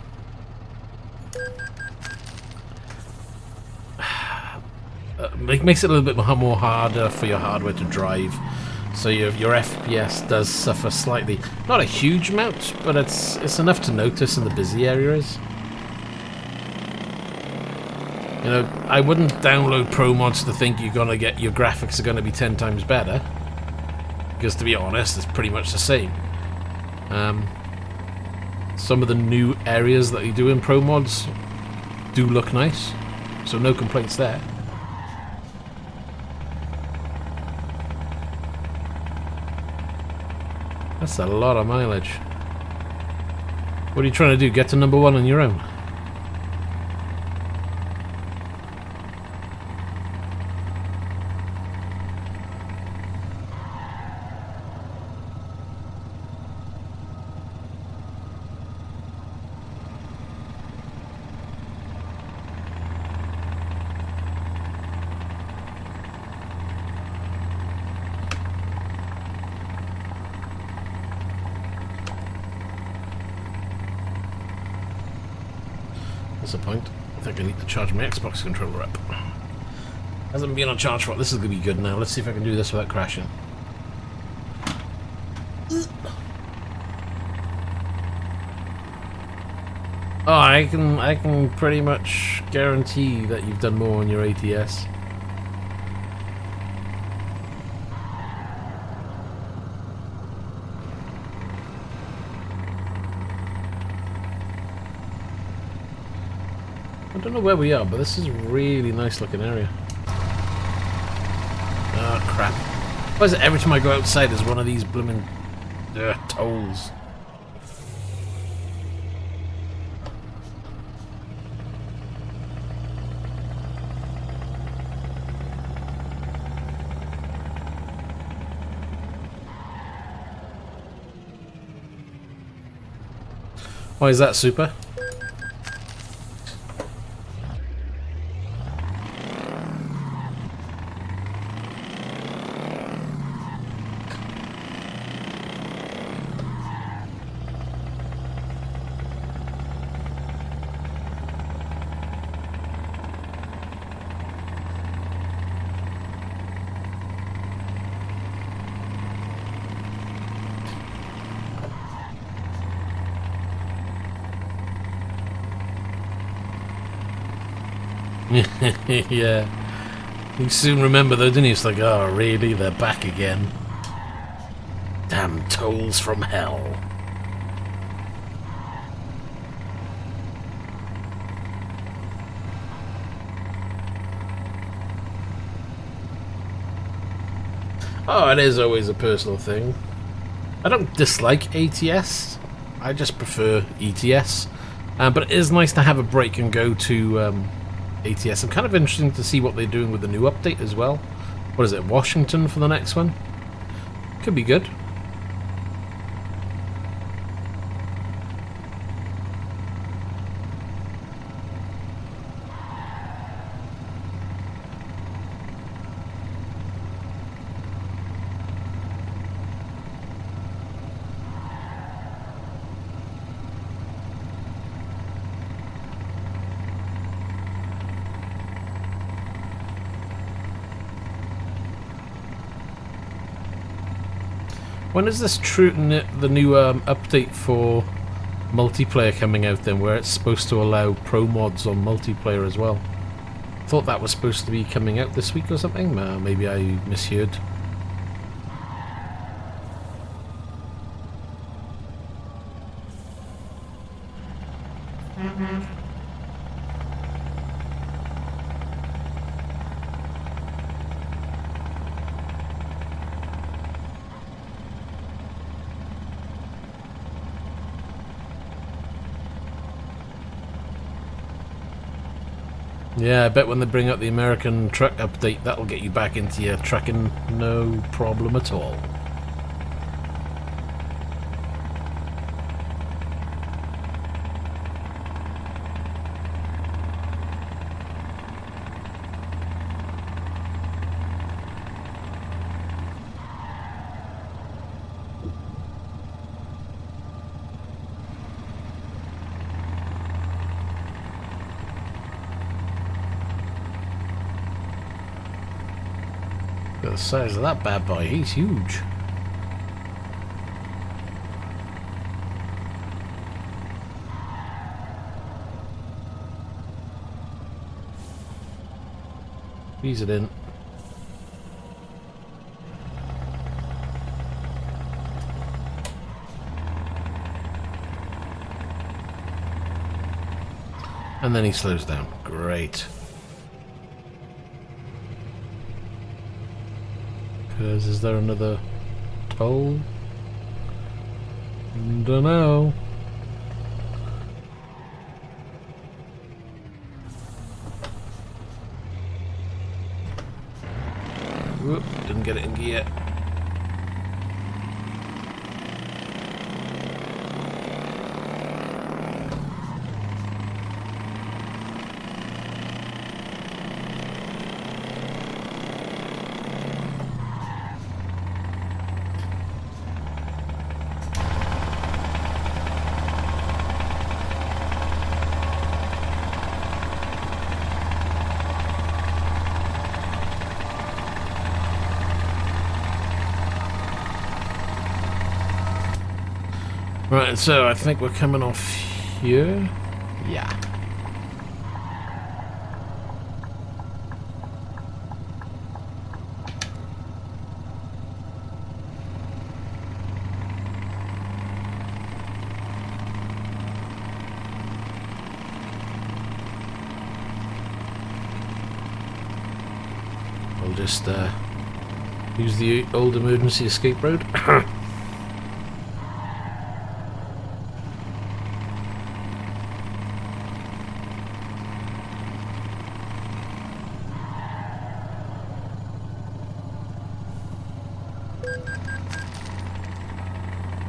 Speaker 1: Makes it a little bit more harder for your hardware to drive. So your FPS does suffer slightly. Not a huge amount, but it's enough to notice in the busy areas. You know, I wouldn't download Promods to think you're gonna get your graphics are gonna be 10 times better, because to be honest, it's pretty much the same. Some of the new areas that you do in Promods do look nice, so no complaints there. That's a lot of mileage. What are you trying to do? Get to number 1 on your own? That's the point. I think I need to charge my Xbox controller up. Hasn't been on charge for it. This is going to be good now. Let's see if I can do this without crashing. Oh, I can pretty much guarantee that you've done more on your ATS. I don't know where we are, but this is a really nice looking area. Oh crap. Why is it every time I go outside there's one of these blooming tolls? Why is that super? Yeah. You soon remember though, didn't you? It's like, oh really? They're back again. Damn tolls from hell. Oh, it is always a personal thing. I don't dislike ATS. I just prefer ETS. But it is nice to have a break and go to ATS. I'm kind of interested to see what they're doing with the new update as well. What is it, Washington for the next one? Could be good. When is this the new update for multiplayer coming out then, where it's supposed to allow Promods on multiplayer as well. Thought that was supposed to be coming out this week or something. Maybe I misheard. Yeah, I bet when they bring out the American truck update, that'll get you back into your trucking no problem at all. The size of that bad boy, he's huge. Ease it in. And then he slows down. Great. Because is there another toll? Dunno. Whoop, didn't get it in gear. Right, so I think we're coming off here. Yeah. I'll just use the old emergency escape road.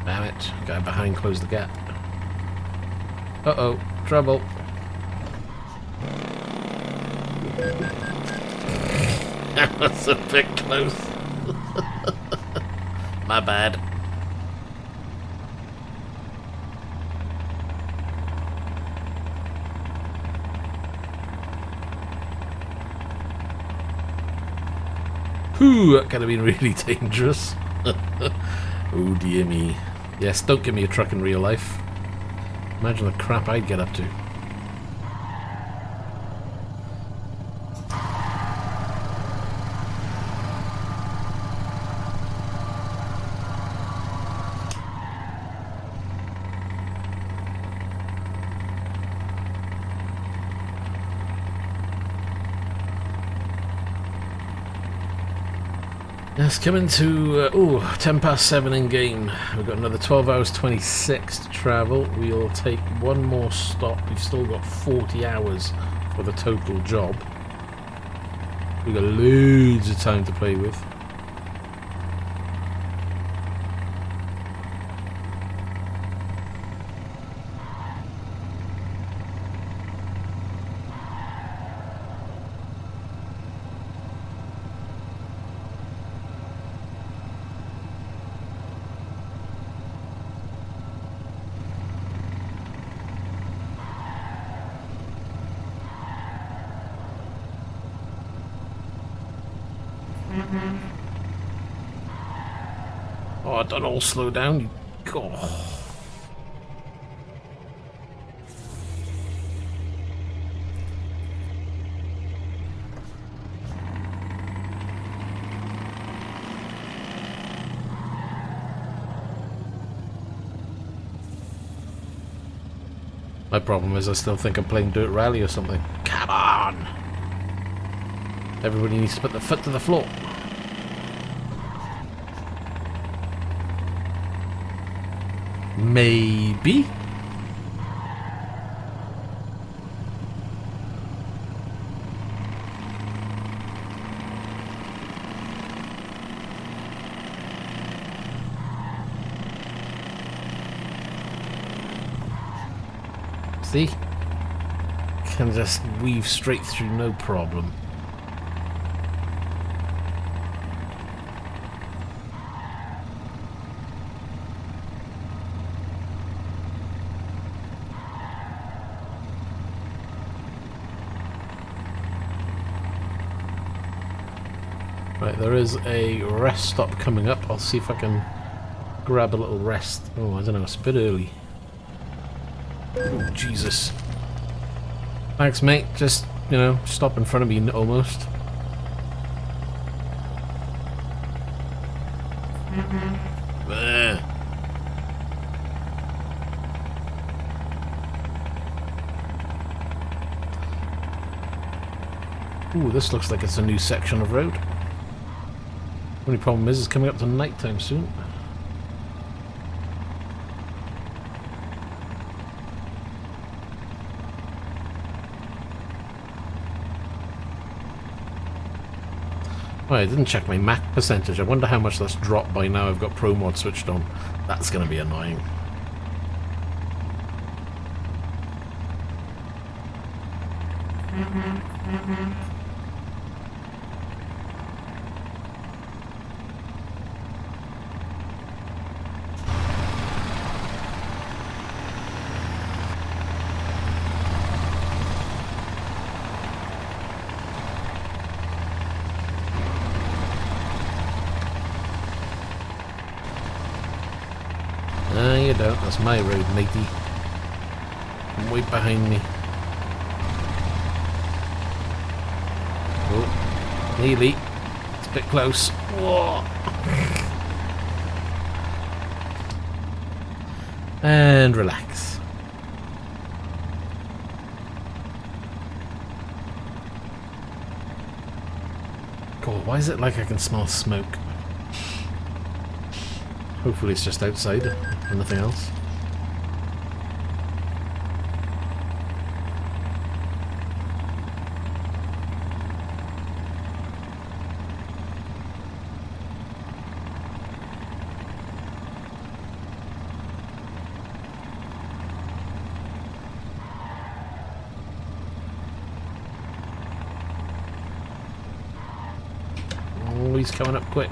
Speaker 1: Damn it, guy behind closed the gap. Uh-oh, trouble. That's a bit close. My bad. Whew, that could have been really dangerous. Oh dear me. Yes, don't give me a truck in real life. Imagine the crap I'd get up to. It's coming to 10 past 7 in game. We've got another 12 hours 26 to travel. We'll take one more stop. We've still got 40 hours for the total job. We've got loads of time to play with. Oh, don't all slow down. Oh. My problem is I still think I'm playing Dirt Rally or something. Come on! Everybody needs to put their foot to the floor. Maybe? See? Can just weave straight through, no problem. Right, there is a rest stop coming up. I'll see if I can grab a little rest. Oh, I don't know, it's a bit early. Oh, Jesus. Thanks, mate. Just, you know, stop in front of me almost. Ooh, this looks like it's a new section of road. Only problem is it's coming up to night time soon. Oh, I didn't check my Mac percentage. I wonder how much that's dropped by now I've got Promods switched on. That's going to be annoying. You don't, that's my road, matey. Come way behind me. Oh, nearly. It's a bit close. Whoa. And relax. God, why is it like I can smell smoke? Hopefully it's just outside and nothing else. Oh, he's coming up quick.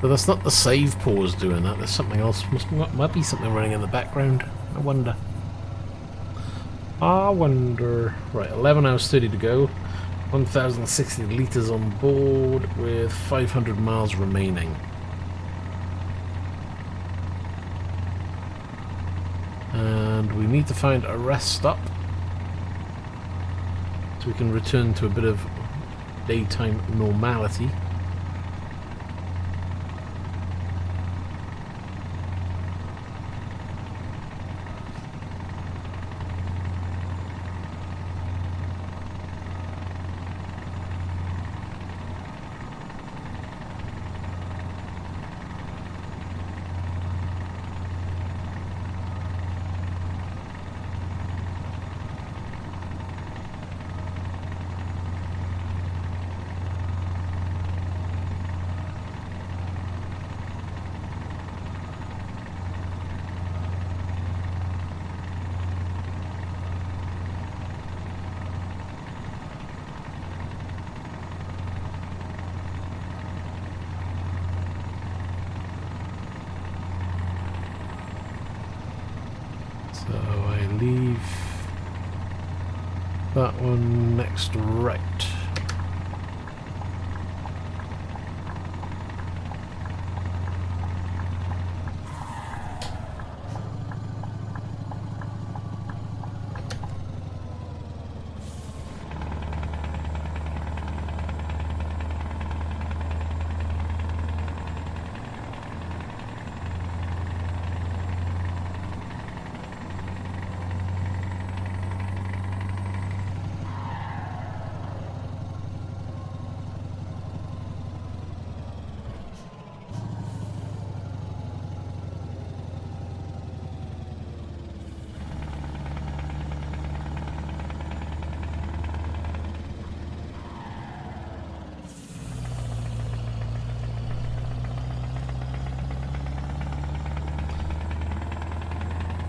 Speaker 1: But that's not the save pause doing that, there's something else, might be something running in the background, I wonder. Right, 11 hours 30 to go, 1060 litres on board with 500 miles remaining. And we need to find a rest stop so we can return to a bit of daytime normality. So I leave that one next right.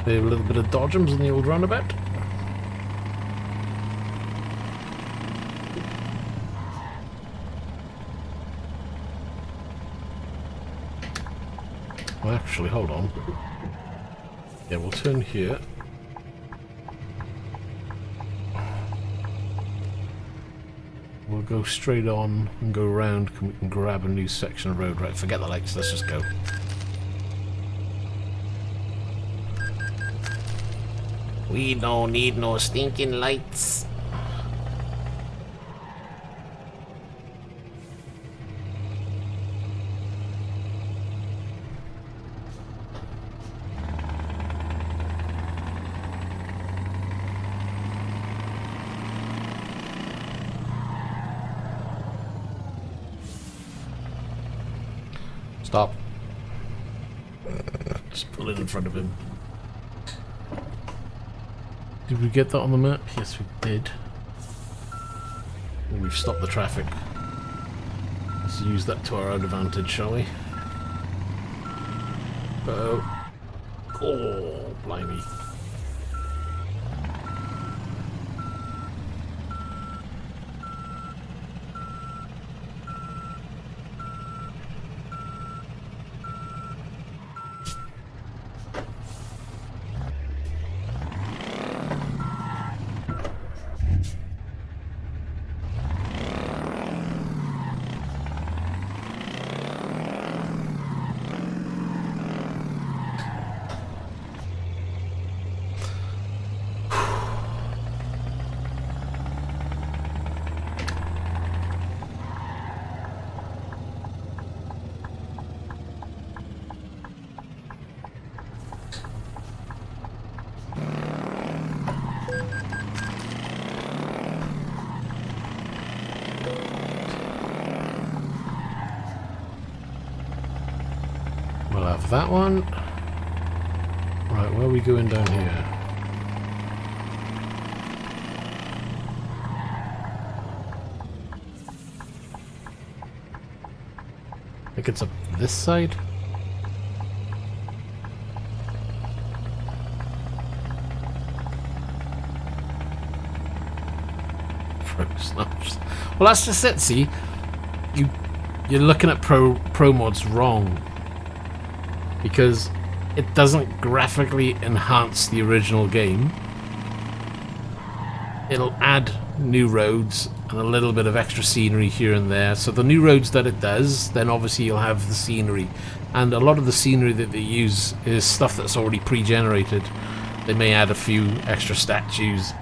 Speaker 1: They have a little bit of dodgems in the old roundabout. Well, actually, hold on. Yeah, we'll turn here. We'll go straight on and go around, and we can grab a new section of road. Right, forget the lights, let's just go.
Speaker 2: We don't need no stinking lights.
Speaker 1: Stop. Just pull it in front of him. Did we get that on the map? Yes, we did. And we've stopped the traffic. Let's use that to our advantage, shall we? Oh, blimey. We'll have that one. Right, where are we going down here? I think it's up this side. Snaps. Well, that's just it. See, you're looking at Promods wrong, because it doesn't graphically enhance the original game. It'll add new roads and a little bit of extra scenery here and there. So the new roads that it does, then obviously you'll have the scenery, and a lot of the scenery that they use is stuff that's already pre-generated. They may add a few extra statues,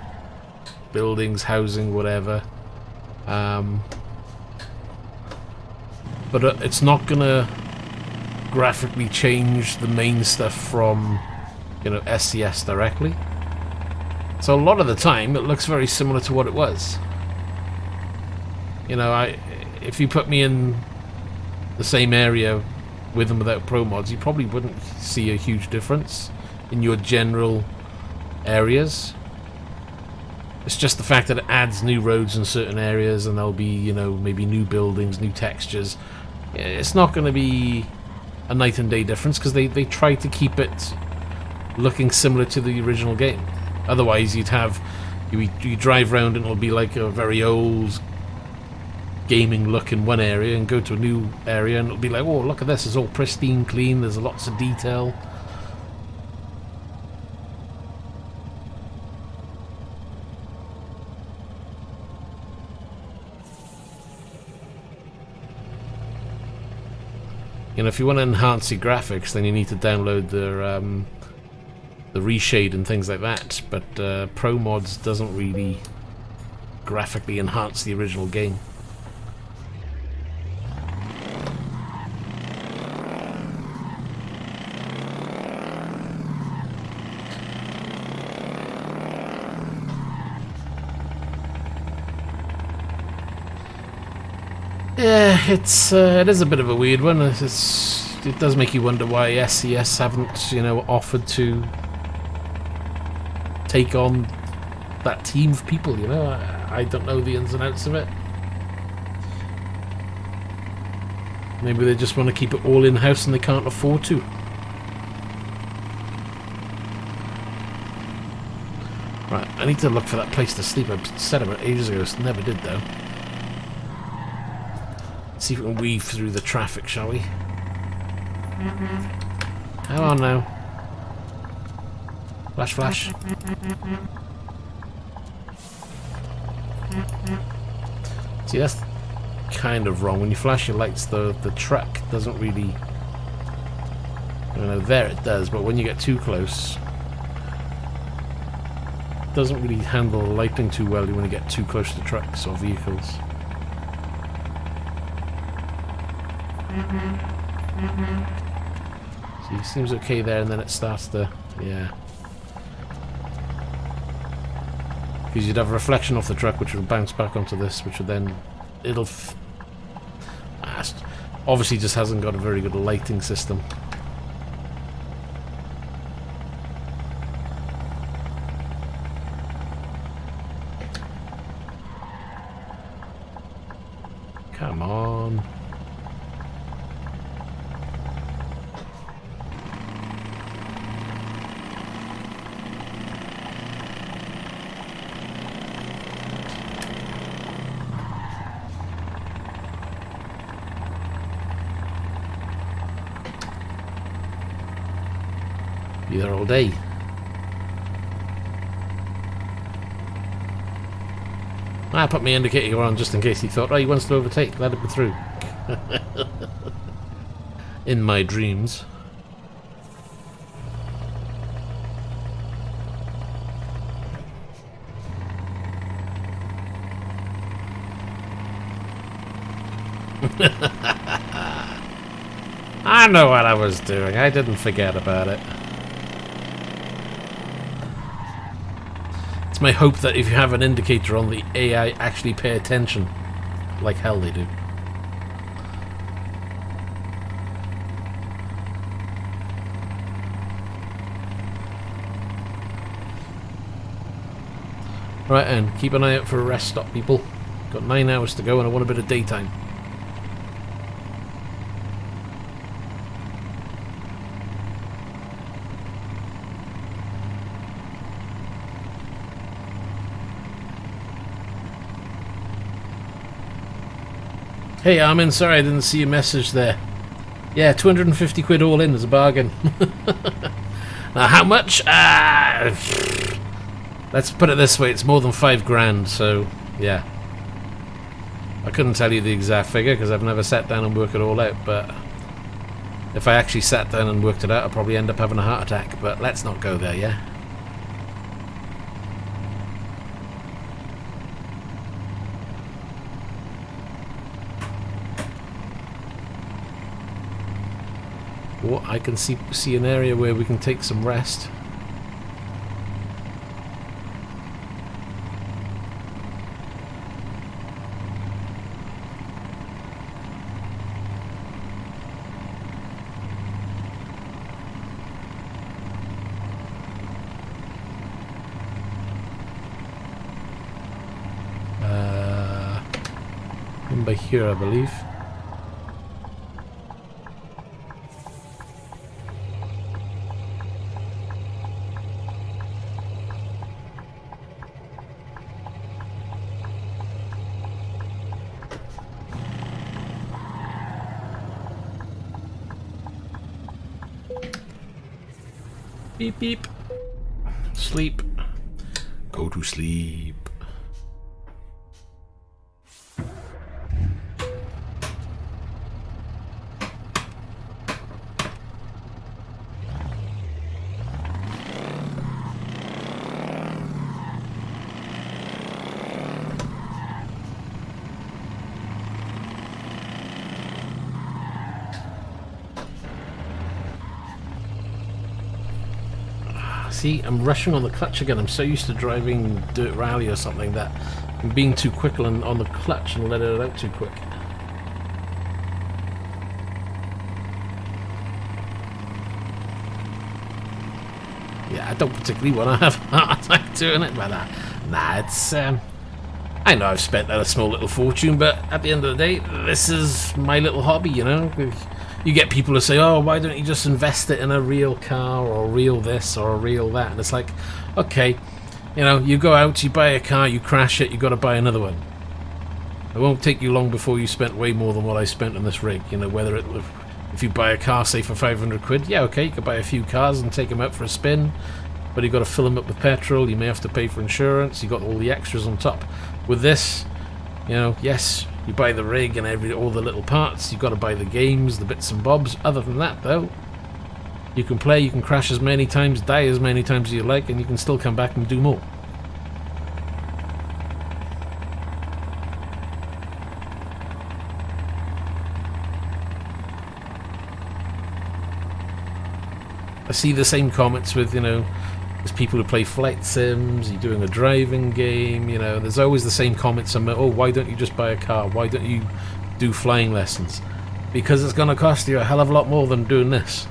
Speaker 1: buildings, housing, whatever, but it's not gonna graphically change the main stuff from, you know, SCS directly. So a lot of the time it looks very similar to what it was. You know, if you put me in the same area with and without Promods, you probably wouldn't see a huge difference in your general areas. It's just the fact that it adds new roads in certain areas, and there'll be, you know, maybe new buildings, new textures. It's not going to be a night and day difference, because they try to keep it looking similar to the original game. Otherwise, you'd have, you drive around and it'll be like a very old gaming look in one area, and go to a new area and it'll be like, oh, look at this, it's all pristine, clean, there's lots of detail. You know, if you want to enhance your graphics, then you need to download the reshade and things like that. But Promods doesn't really graphically enhance the original game. Yeah, it is a bit of a weird one. It does make you wonder why SCS haven't, you know, offered to take on that team of people. You know, I don't know the ins and outs of it. Maybe they just want to keep it all in house and they can't afford to. Right, I need to look for that place to sleep. I said about ages ago, never did though. See if we can weave through the traffic, shall we? Come on now. Flash, flash. See, that's kind of wrong. When you flash your lights, the truck doesn't really... I don't know, there it does, but when you get too close... it doesn't really handle lighting too well when you get too close to trucks or vehicles. See, seems okay there, and then it starts to, yeah. Because you'd have a reflection off the truck, which would bounce back onto this, which would then, obviously just hasn't got a very good lighting system. Come on. Be there all day. I put my indicator on just in case he thought, oh, he wants to overtake, let him through. In my dreams. I know what I was doing. I didn't forget about it. It's my hope that if you have an indicator on, the AI actually pay attention. Like hell they do. Right, and keep an eye out for a rest stop, people. Got 9 hours to go and I want a bit of daytime. Hey Armin, sorry I didn't see your message there. Yeah, 250 quid all in is a bargain. Now how much? Let's put it this way, it's more than 5 grand, so yeah. I couldn't tell you the exact figure because I've never sat down and worked it all out, but if I actually sat down and worked it out, I'd probably end up having a heart attack, but let's not go there, yeah? Oh, I can see an area where we can take some rest. In by here, I believe. Beep beep. Sleep. Go to sleep. See, I'm rushing on the clutch again. I'm so used to driving Dirt Rally or something that I'm being too quick on the clutch and letting it out too quick. Yeah, I don't particularly want to have a heart attack doing it, but nah, it's... I know I've spent a small little fortune, but at the end of the day, this is my little hobby, you know? You get people who say, oh, why don't you just invest it in a real car, or a real this, or a real that? And it's like, okay, you know, you go out, you buy a car, you crash it, you got to buy another one. It won't take you long before you spent way more than what I spent on this rig, you know, whether it... If you buy a car, say, for 500 quid, yeah, okay, you could buy a few cars and take them out for a spin, but you've got to fill them up with petrol, you may have to pay for insurance, you've got all the extras on top. With this, you know, yes, you buy the rig and all the little parts, you've got to buy the games, the bits and bobs. Other than that, though, you can play, you can crash as many times, die as many times as you like, and you can still come back and do more. I see the same comments with, you know, there's people who play flight sims, you're doing a driving game, you know, there's always the same comments on, oh, why don't you just buy a car? Why don't you do flying lessons? Because it's going to cost you a hell of a lot more than doing this.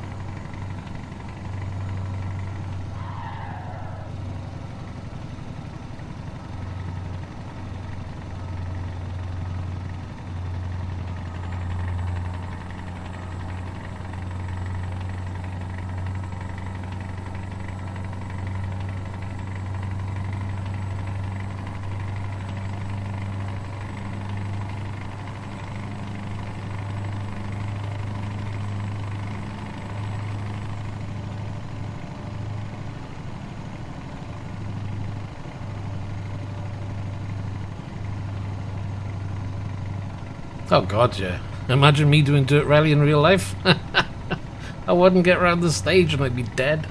Speaker 1: Oh god, yeah. Imagine me doing Dirt Rally in real life. I wouldn't get around the stage and I'd be dead.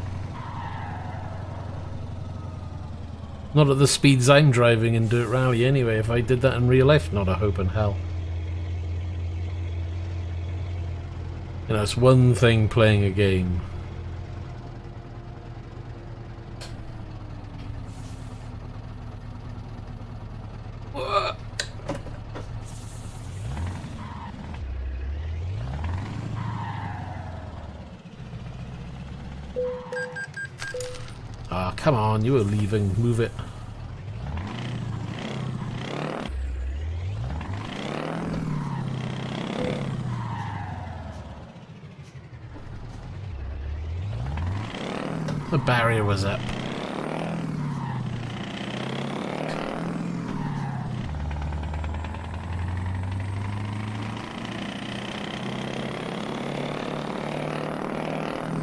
Speaker 1: Not at the speeds I'm driving in Dirt Rally anyway. If I did that in real life, not a hope in hell. You know, it's one thing playing a game. Ah, come on, you were leaving. Move it. The barrier was up.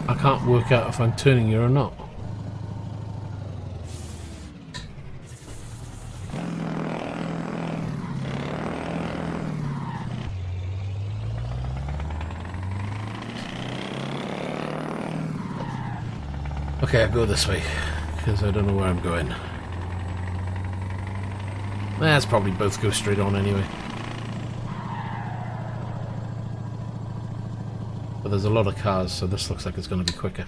Speaker 1: I can't work out if I'm turning you or not. Okay, I'll go this way, because I don't know where I'm going. Let's probably both go straight on anyway. But there's a lot of cars, so this looks like it's going to be quicker.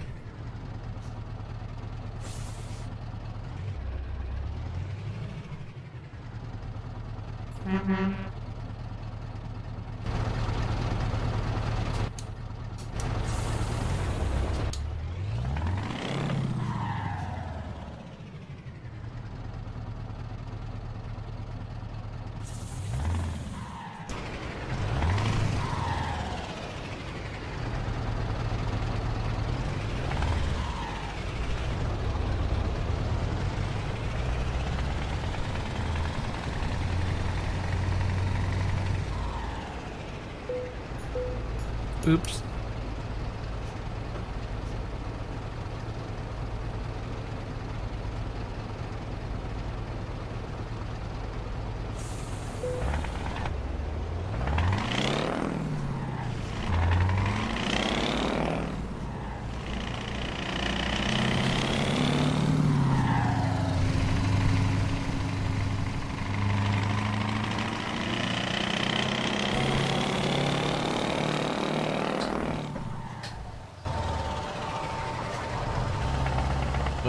Speaker 1: Oops.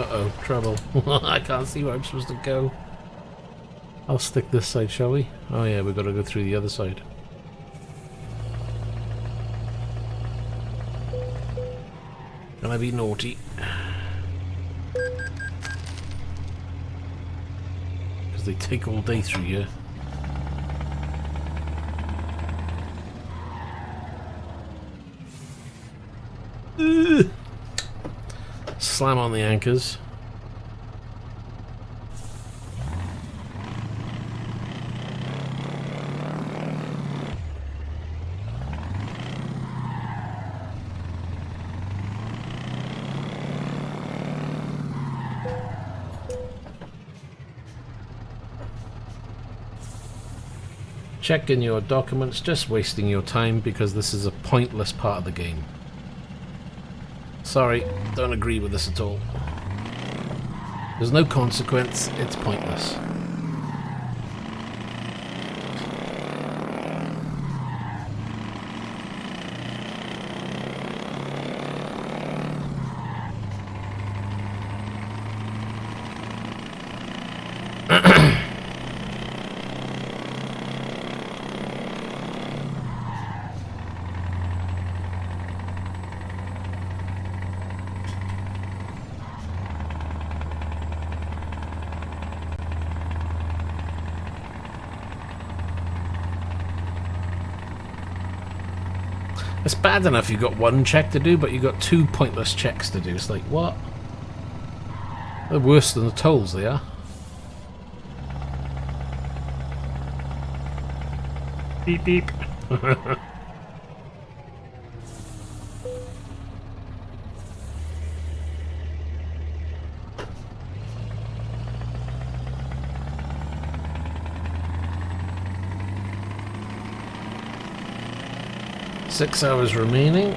Speaker 1: Uh-oh, trouble. I can't see where I'm supposed to go. I'll stick this side, shall we? Oh yeah, we've got to go through the other side. Can I be naughty? Because they take all day through here. Ugh. Slam on the anchors. Check in your documents, just wasting your time because this is a pointless part of the game. Sorry, don't agree with this at all. There's no consequence, it's pointless. It's bad enough you've got one check to do, but you've got two pointless checks to do. It's like, what? They're worse than the tolls, they are. Beep beep. 6 hours remaining.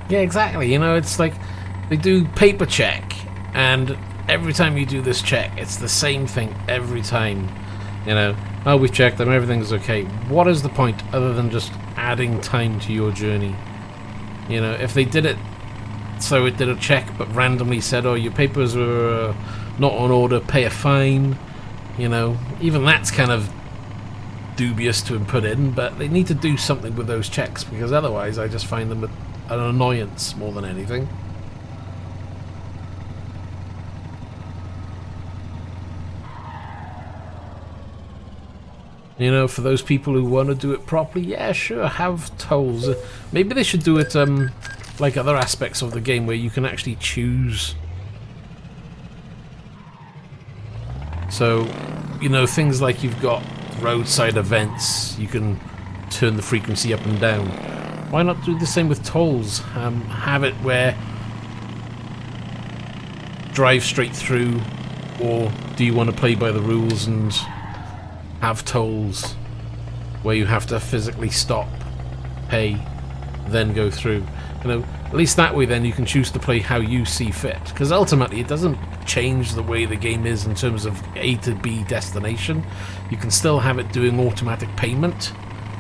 Speaker 1: Yeah, exactly. You know, it's like they do paper check, and every time you do this check, it's the same thing every time. You know, oh, we've checked them, everything's okay. What is the point other than just adding time to your journey? You know, if they did it so it did a check but randomly said, oh, your papers were not on order, pay a fine. You know, even that's kind of dubious to put in, but they need to do something with those checks, because otherwise I just find them an annoyance more than anything. You know, for those people who want to do it properly, yeah, sure, have tolls. Maybe they should do it like other aspects of the game where you can actually choose. So, you know, things like you've got roadside events, you can turn the frequency up and down. Why not do the same with tolls? Have it where drive straight through, or do you want to play by the rules and have tolls where you have to physically stop, pay, then go through? You know, at least that way then you can choose to play how you see fit, because ultimately it doesn't change the way the game is in terms of A to B destination. You can still have it doing automatic payment,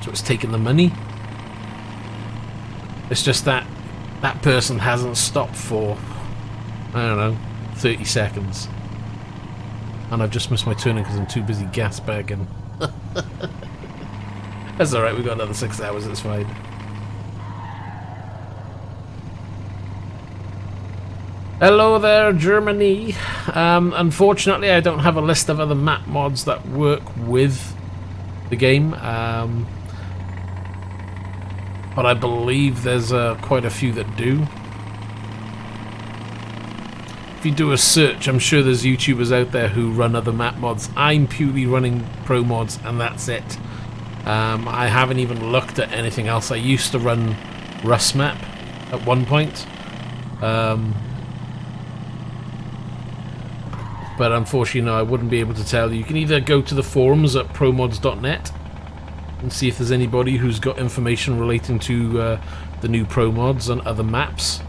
Speaker 1: so it's taking the money. It's just that that person hasn't stopped for, I don't know, 30 seconds. And I've just missed my turning because I'm too busy gas bagging. That's alright, we've got another 6 hours, it's fine. Hello there, Germany. Unfortunately, I don't have a list of other map mods that work with the game. But I believe there's quite a few that do. If you do a search, I'm sure there's YouTubers out there who run other map mods. I'm purely running Promods, and that's it. I haven't even looked at anything else. I used to run Rust Map at one point. But unfortunately, no, I wouldn't be able to tell you. You can either go to the forums at promods.net and see if there's anybody who's got information relating to the new Promods and other maps,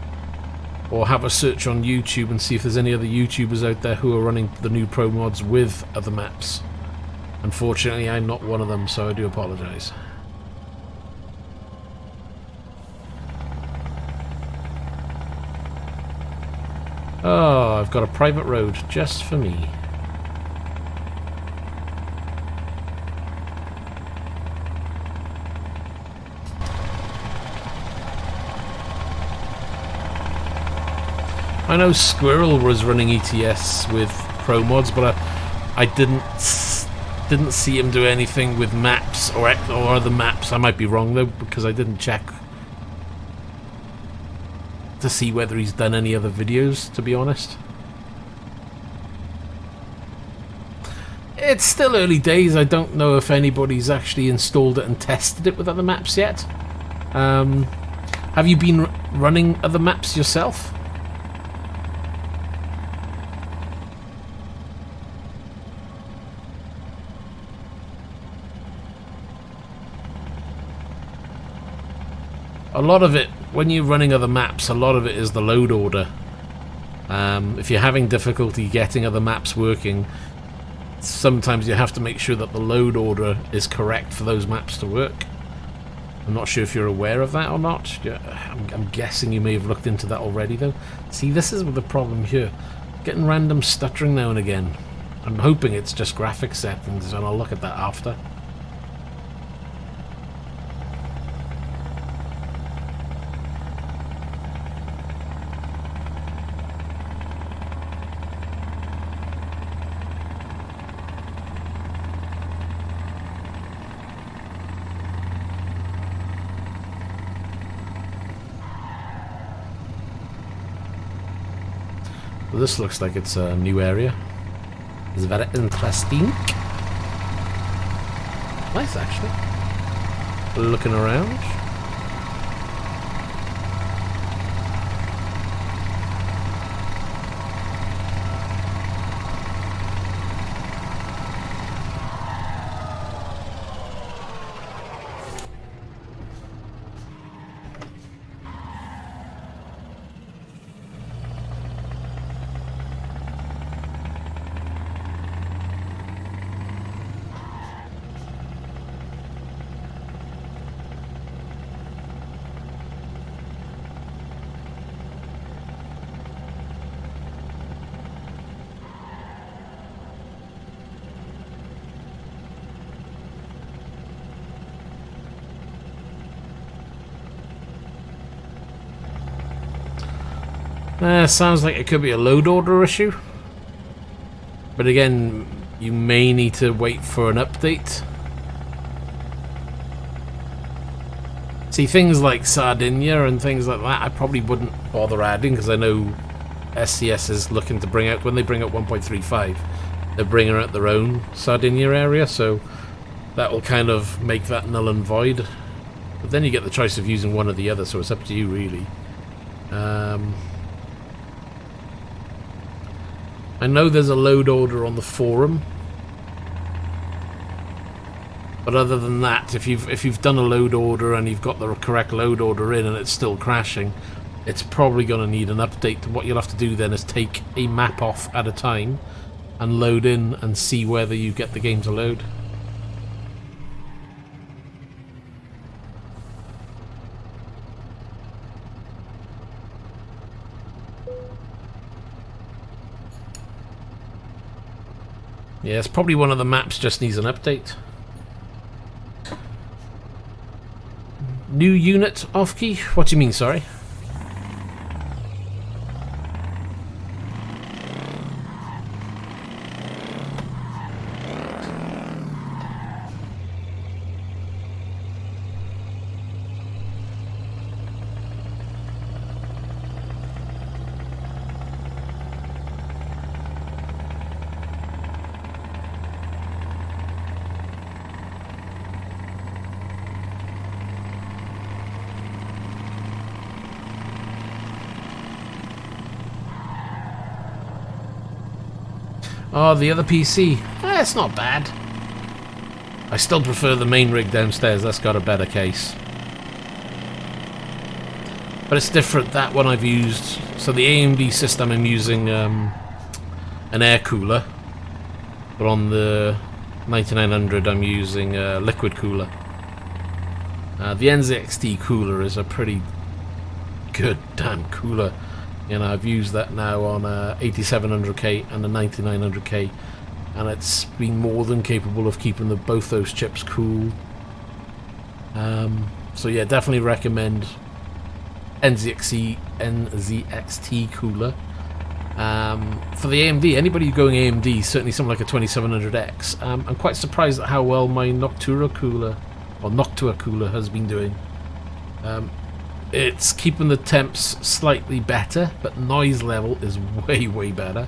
Speaker 1: or have a search on YouTube and see if there's any other YouTubers out there who are running the new Promods with other maps. Unfortunately, I'm not one of them, so I do apologise. Oh, I've got a private road just for me. I know Squirrel was running ETS with Promods, but I didn't see him do anything with maps or other maps. I might be wrong though, because I didn't check to see whether he's done any other videos, to be honest. It's still early days. I don't know if anybody's actually installed it and tested it with other maps yet. Have you been running other maps yourself? A lot of it, when you're running other maps, a lot of it is the load order. If you're having difficulty getting other maps working, sometimes you have to make sure that the load order is correct for those maps to work. I'm not sure if you're aware of that or not. I'm guessing you may have looked into that already though. See, this is the problem here. Getting random stuttering now and again. I'm hoping it's just graphics settings, and I'll look at that after. Well, this looks like it's a new area. It's very interesting. Nice, actually. Looking around. Sounds like it could be a load order issue. But again, you may need to wait for an update. See, things like Sardinia and things like that, I probably wouldn't bother adding, because I know SCS is looking to bring out, when they bring out 1.35, they're bringing out their own Sardinia area, so that will kind of make that null and void. But then you get the choice of using one or the other, so it's up to you, really. I know there's a load order on the forum, but other than that, if you've done a load order and you've got the correct load order in and it's still crashing, it's probably going to need an update. What you'll have to do then is take a map off at a time and load in and see whether you get the game to load. Yeah, it's probably one of the maps just needs an update. New unit off key? What do you mean, sorry? Oh, the other PC. It's not bad. I still prefer the main rig downstairs. That's got a better case. But it's different. That one I've used. So the AMD system, I'm using an air cooler. But on the 9900, I'm using a liquid cooler. The NZXT cooler is a pretty good damn cooler. You know, I've used that now on a 8700K and a 9900K, and it's been more than capable of keeping both those chips cool. So yeah, definitely recommend NZXT cooler. For the AMD, anybody going AMD, certainly something like a 2700X. I'm quite surprised at how well my Noctua cooler has been doing. It's keeping the temps slightly better, but noise level is way better.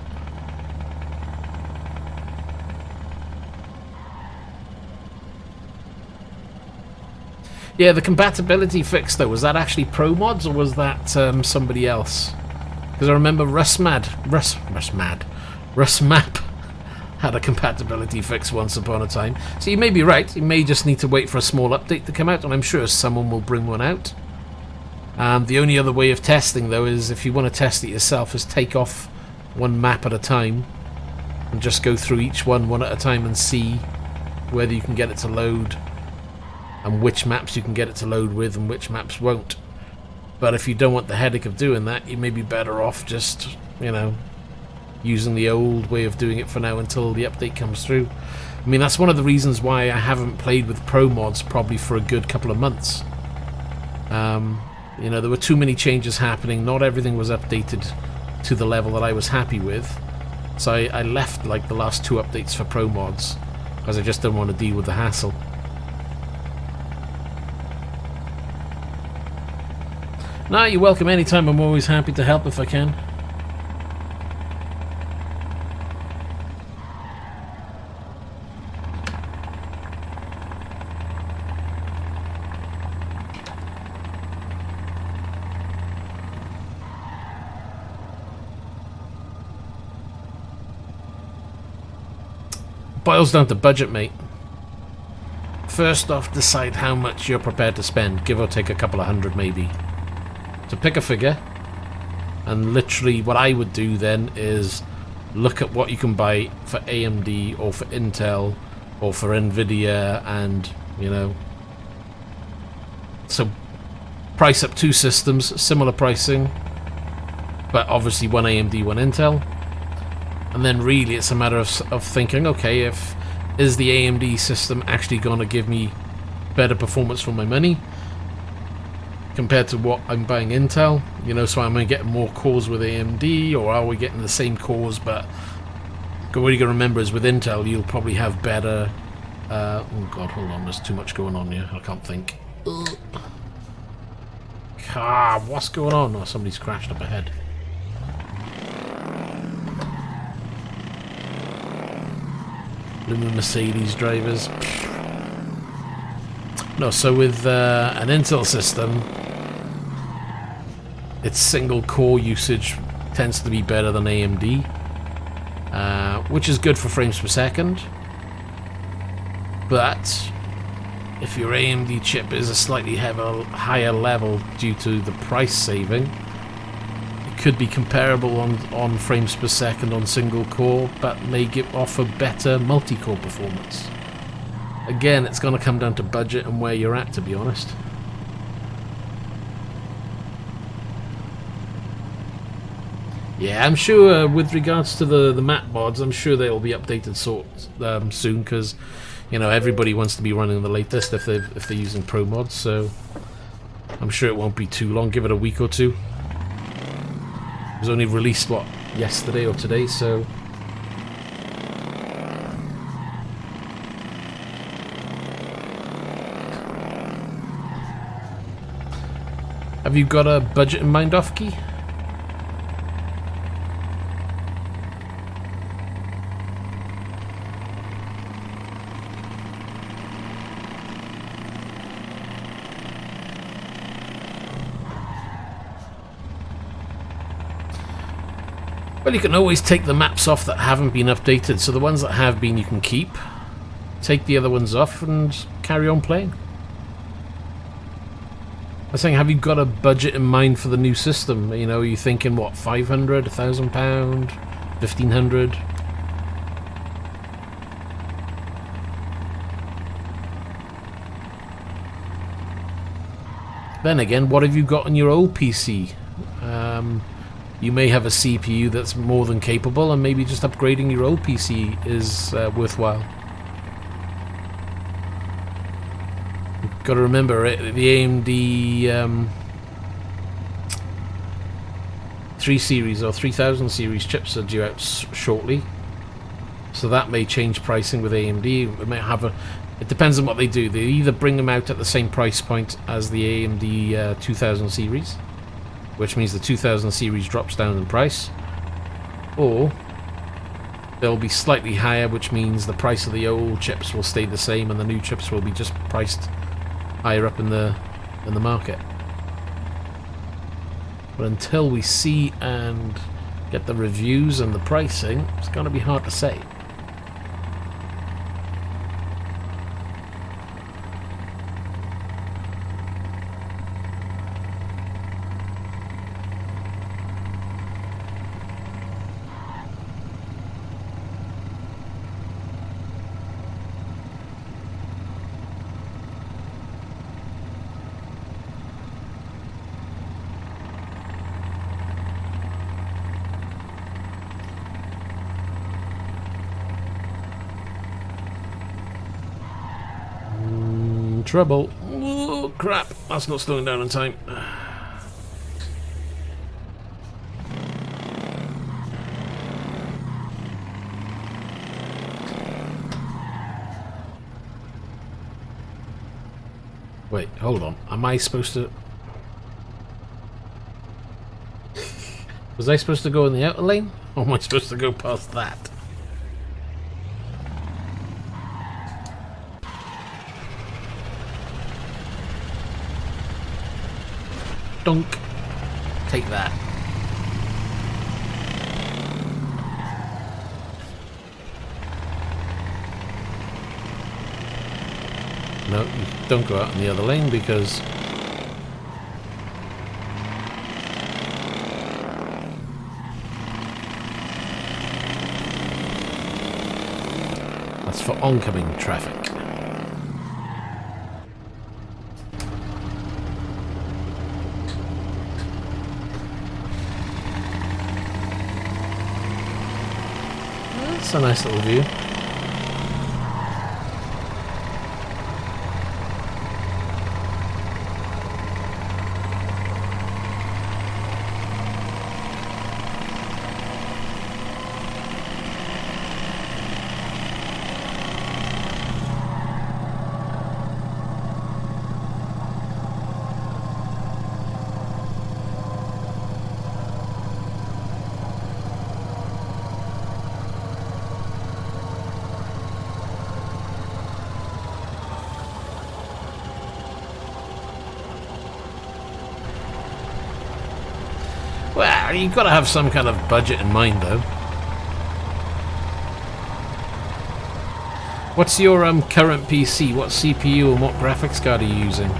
Speaker 1: Yeah, the compatibility fix though, was that actually Promods or was that somebody else? Because I remember Rustmap had a compatibility fix once upon a time. So you may be right, you may just need to wait for a small update to come out, and I'm sure someone will bring one out. The only other way of testing though is, if you want to test it yourself, is take off one map at a time and just go through each one at a time and see whether you can get it to load, and which maps you can get it to load with and which maps won't. But if you don't want the headache of doing that, you may be better off just, you know, using the old way of doing it for now until the update comes through. I mean, that's one of the reasons why I haven't played with Promods probably for a good couple of months. You know, there were too many changes happening, not everything was updated to the level that I was happy with. So I left like the last 2 updates for Promods, because I just don't want to deal with the hassle. No, you're welcome anytime. I'm always happy to help if I can. Boils down to budget, mate. First off, decide how much you're prepared to spend, give or take a couple of hundred maybe. So pick a figure, and literally what I would do then is look at what you can buy for AMD or for Intel or for Nvidia, and you know, so price up 2 systems, similar pricing, but obviously one AMD, one Intel. And then really it's a matter of thinking, okay, is the AMD system actually going to give me better performance for my money compared to what I'm buying Intel? You know, so am I getting more cores with AMD, or are we getting the same cores? But what you got to remember is with Intel you'll probably have better oh god, hold on, there's too much going on here, I can't think. What's going on? Oh, somebody's crashed up ahead. Blooming Mercedes drivers. No, so with an Intel system, its single core usage tends to be better than AMD, which is good for frames per second. But if your AMD chip is a slightly higher level due to the price saving, could be comparable on frames per second on single core, but may offer better multi-core performance. Again, it's going to come down to budget and where you're at, to be honest. Yeah, I'm sure with regards to the map mods, I'm sure they'll be updated soon, because you know, everybody wants to be running the latest if they're using Promods, so I'm sure it won't be too long. Give it a week or two. It was only released, what, yesterday or today, so... Have you got a budget in mind, Offkey? Well, you can always take the maps off that haven't been updated, so the ones that have been you can keep. Take the other ones off and carry on playing. I was saying, have you got a budget in mind for the new system? You know, are you thinking, what, 500, £1,000, 1,500? Then again, what have you got on your old PC? You may have a CPU that's more than capable, and maybe just upgrading your old PC is worthwhile. You've got to remember, the AMD 3 Series or 3000 Series chips are due out shortly, so that may change pricing with AMD. It may have it depends on what they do. They either bring them out at the same price point as the AMD 2000 Series, which means the 2000 Series drops down in price, or they'll be slightly higher, which means the price of the old chips will stay the same and the new chips will be just priced higher up in the market. But until we see and get the reviews and the pricing, it's going to be hard to say. Trouble. Oh, crap. That's not slowing down in time. Wait, hold on. Am I supposed to... Was I supposed to go in the outer lane? Or am I supposed to go past that? Dunk. Take that. No, you don't go out in the other lane because that's for oncoming traffic. That's a nice little view. Well, you've got to have some kind of budget in mind, though. What's your current PC? What CPU and what graphics card are you using?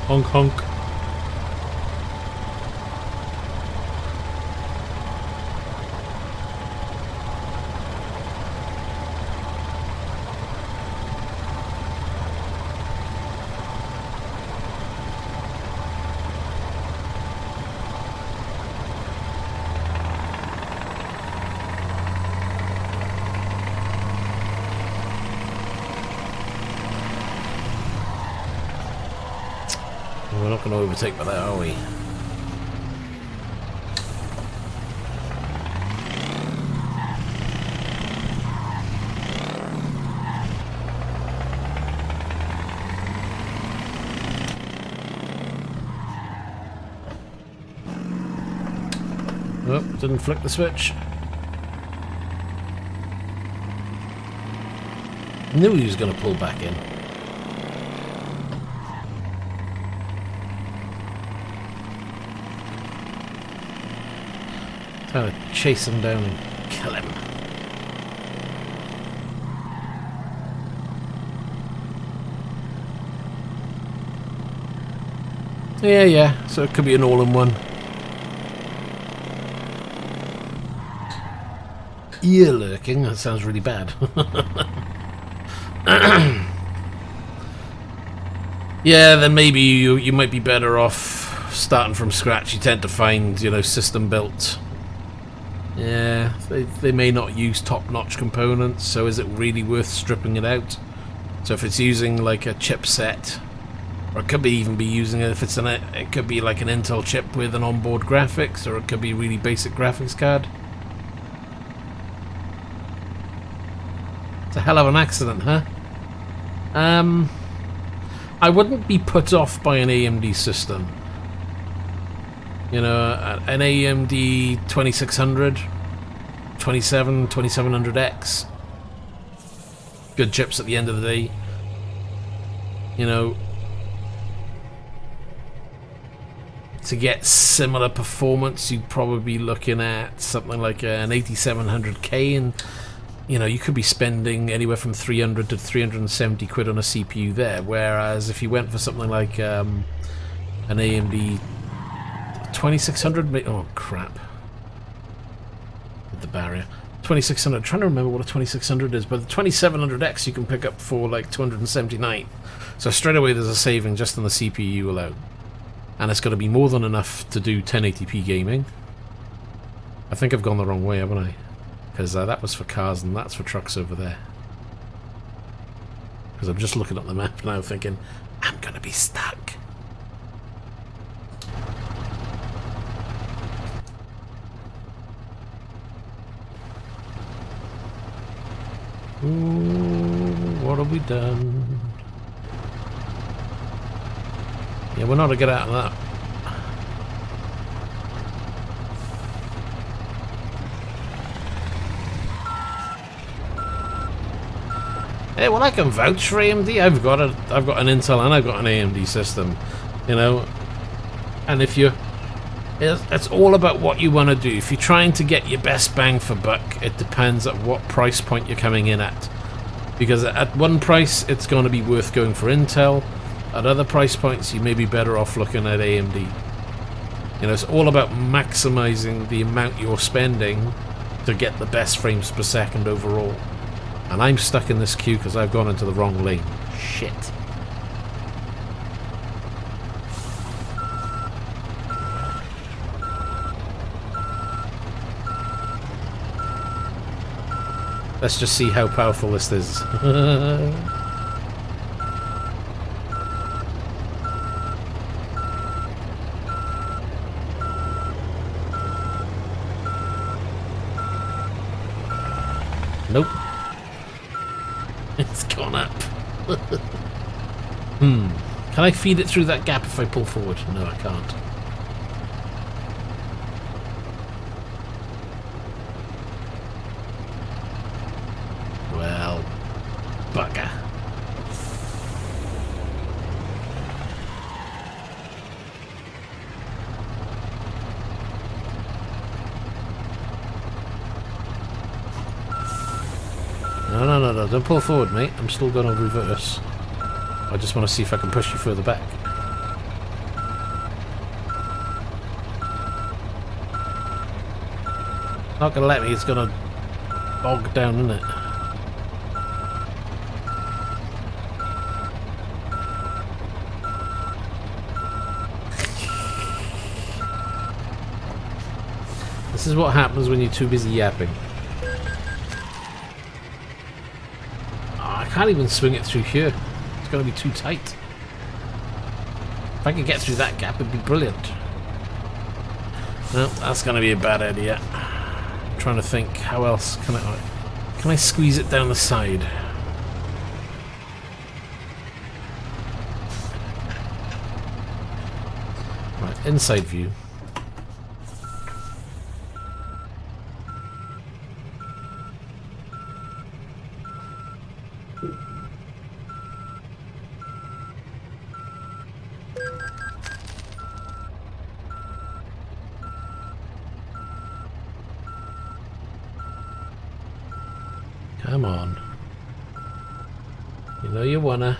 Speaker 1: Honk honk. not going to overtake by that, are we? Oh, didn't flick the switch. Knew he was going to pull back in. Trying to chase him down and kill him. Yeah, so it could be an all-in-one. Ear lurking, that sounds really bad. Yeah, then maybe you might be better off starting from scratch. You tend to find, you know, system built. Yeah, they may not use top-notch components, so is it really worth stripping it out? So if it's using like a chipset, or it could be even be using it if it's it could be like an Intel chip with an onboard graphics, or it could be really basic graphics card. It's a hell of an accident, huh? I wouldn't be put off by an AMD system. You know, an AMD 2600, 2700X. Good chips at the end of the day. You know, to get similar performance, you'd probably be looking at something like an 8700K, and you know, you could be spending anywhere from 300 to 370 quid on a CPU there, whereas if you went for something like an AMD 2600, oh crap, with the barrier, 2600, I'm trying to remember what a 2600 is, but the 2700X you can pick up for like 279, so straight away there's a saving just on the CPU alone, and it's going to be more than enough to do 1080p gaming. I think I've gone the wrong way, haven't I? Because that was for cars and that's for trucks over there. Because I'm just looking at the map now thinking, I'm going to be stuck. Ooh, what have we done? Yeah, we're not to get out of that. Hey, well, I can vouch for AMD. I've got an Intel and I've got an AMD system, you know. And if it's all about what you want to do. If you're trying to get your best bang for buck, it depends at what price point you're coming in at. Because at one price, it's going to be worth going for Intel. At other price points, you may be better off looking at AMD. You know, it's all about maximizing the amount you're spending to get the best frames per second overall. And I'm stuck in this queue because I've gone into the wrong lane. Shit. Let's just see how powerful this is. Nope. It's gone up. Can I feed it through that gap if I pull forward? No, I can't. Well, bugger. No, don't pull forward, mate. I'm still going to reverse. I just want to see if I can push you further back. Not going to let me, it's going to bog down, isn't it? This is what happens when you're too busy yapping. I can't even swing it through here. It's going to be too tight. If I could get through that gap, it'd be brilliant. No, that's going to be a bad idea. I'm trying to think, how else can I squeeze it down the side? Right, inside view. Come on. You know you wanna.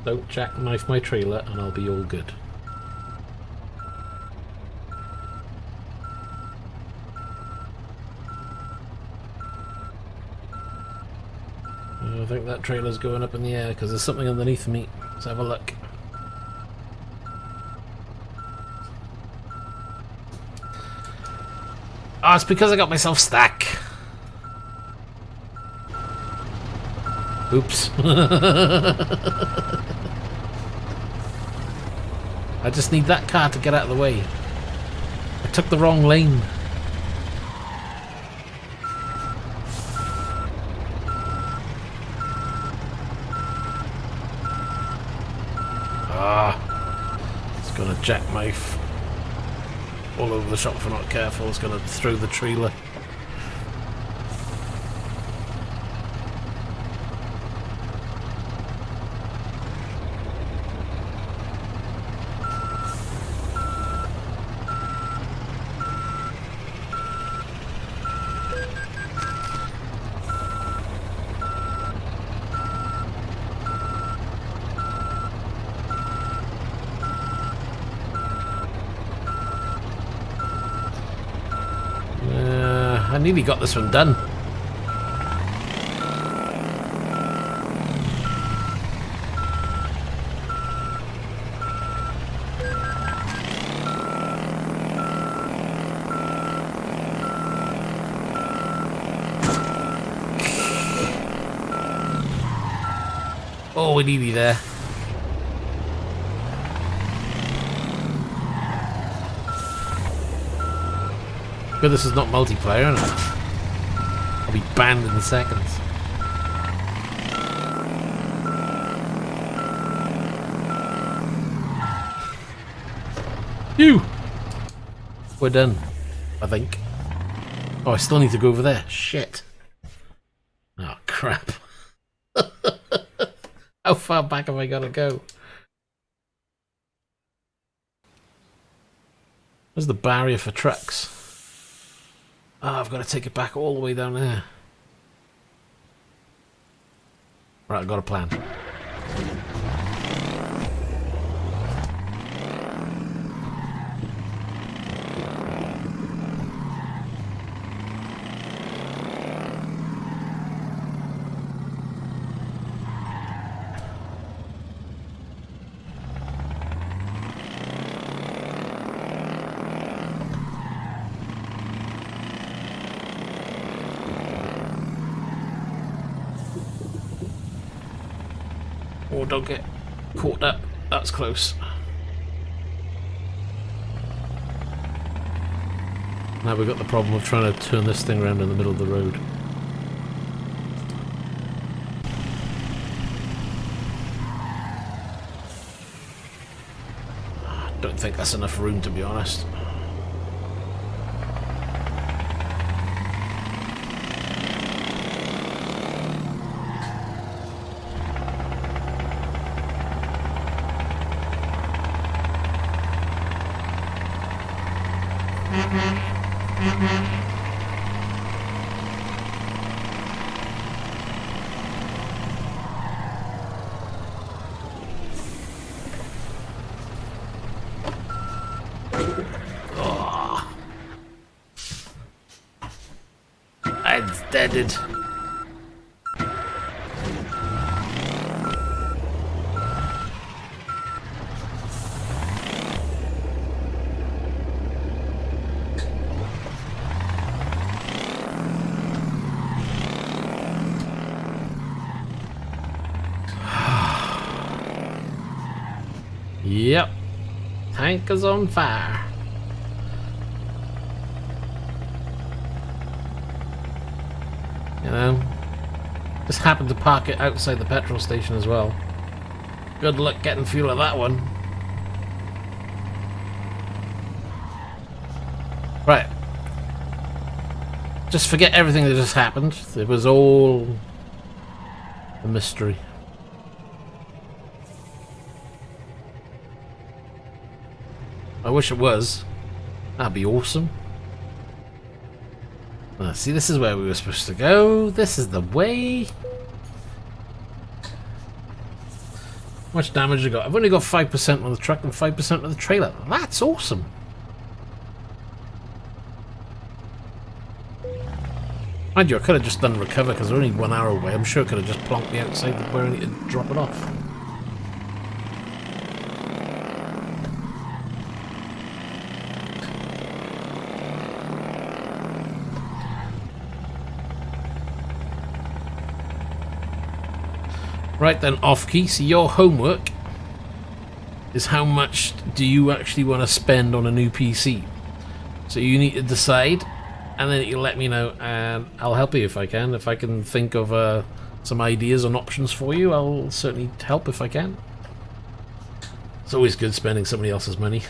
Speaker 1: Don't jackknife my trailer and I'll be all good. I think that trailer's going up in the air because there's something underneath me. Let's have a look. Oh, it's because I got myself stuck. Oops. I just need that car to get out of the way. I took the wrong lane. It's gonna jackknife all over the shop if I'm not careful. It's gonna throw the trailer. I nearly got this one done. Oh, we're nearly there. Good, this is not multiplayer, isn't it? I'll be banned in seconds. Phew! We're done, I think. Oh, I still need to go over there. Shit. Oh, crap. How far back have I got to go? Where's the barrier for trucks? Oh, I've got to take it back all the way down there. Right, I've got a plan. Oh, don't get caught up. That's close. Now we've got the problem of trying to turn this thing around in the middle of the road. Don't think that's enough room, to be honest. It's deaded. Yep. tank is on fire. You know, just happened to park it outside the petrol station as well. Good luck getting fuel at that one. Right. Just forget everything that just happened. It was all a mystery. I wish it was. That'd be awesome. See, this is where we were supposed to go. This is the way. How much damage I got? I've only got 5% on the truck and 5% on the trailer. That's awesome. Mind you, I could have just done recover because we're only 1 hour away. I'm sure I could have just plonked me outside where I need to drop it off. Right then, off-key, so your homework is how much do you actually want to spend on a new PC. So you need to decide, and then you let me know, and I'll help you if I can. If I can think of some ideas and options for you, I'll certainly help if I can. It's always good spending somebody else's money.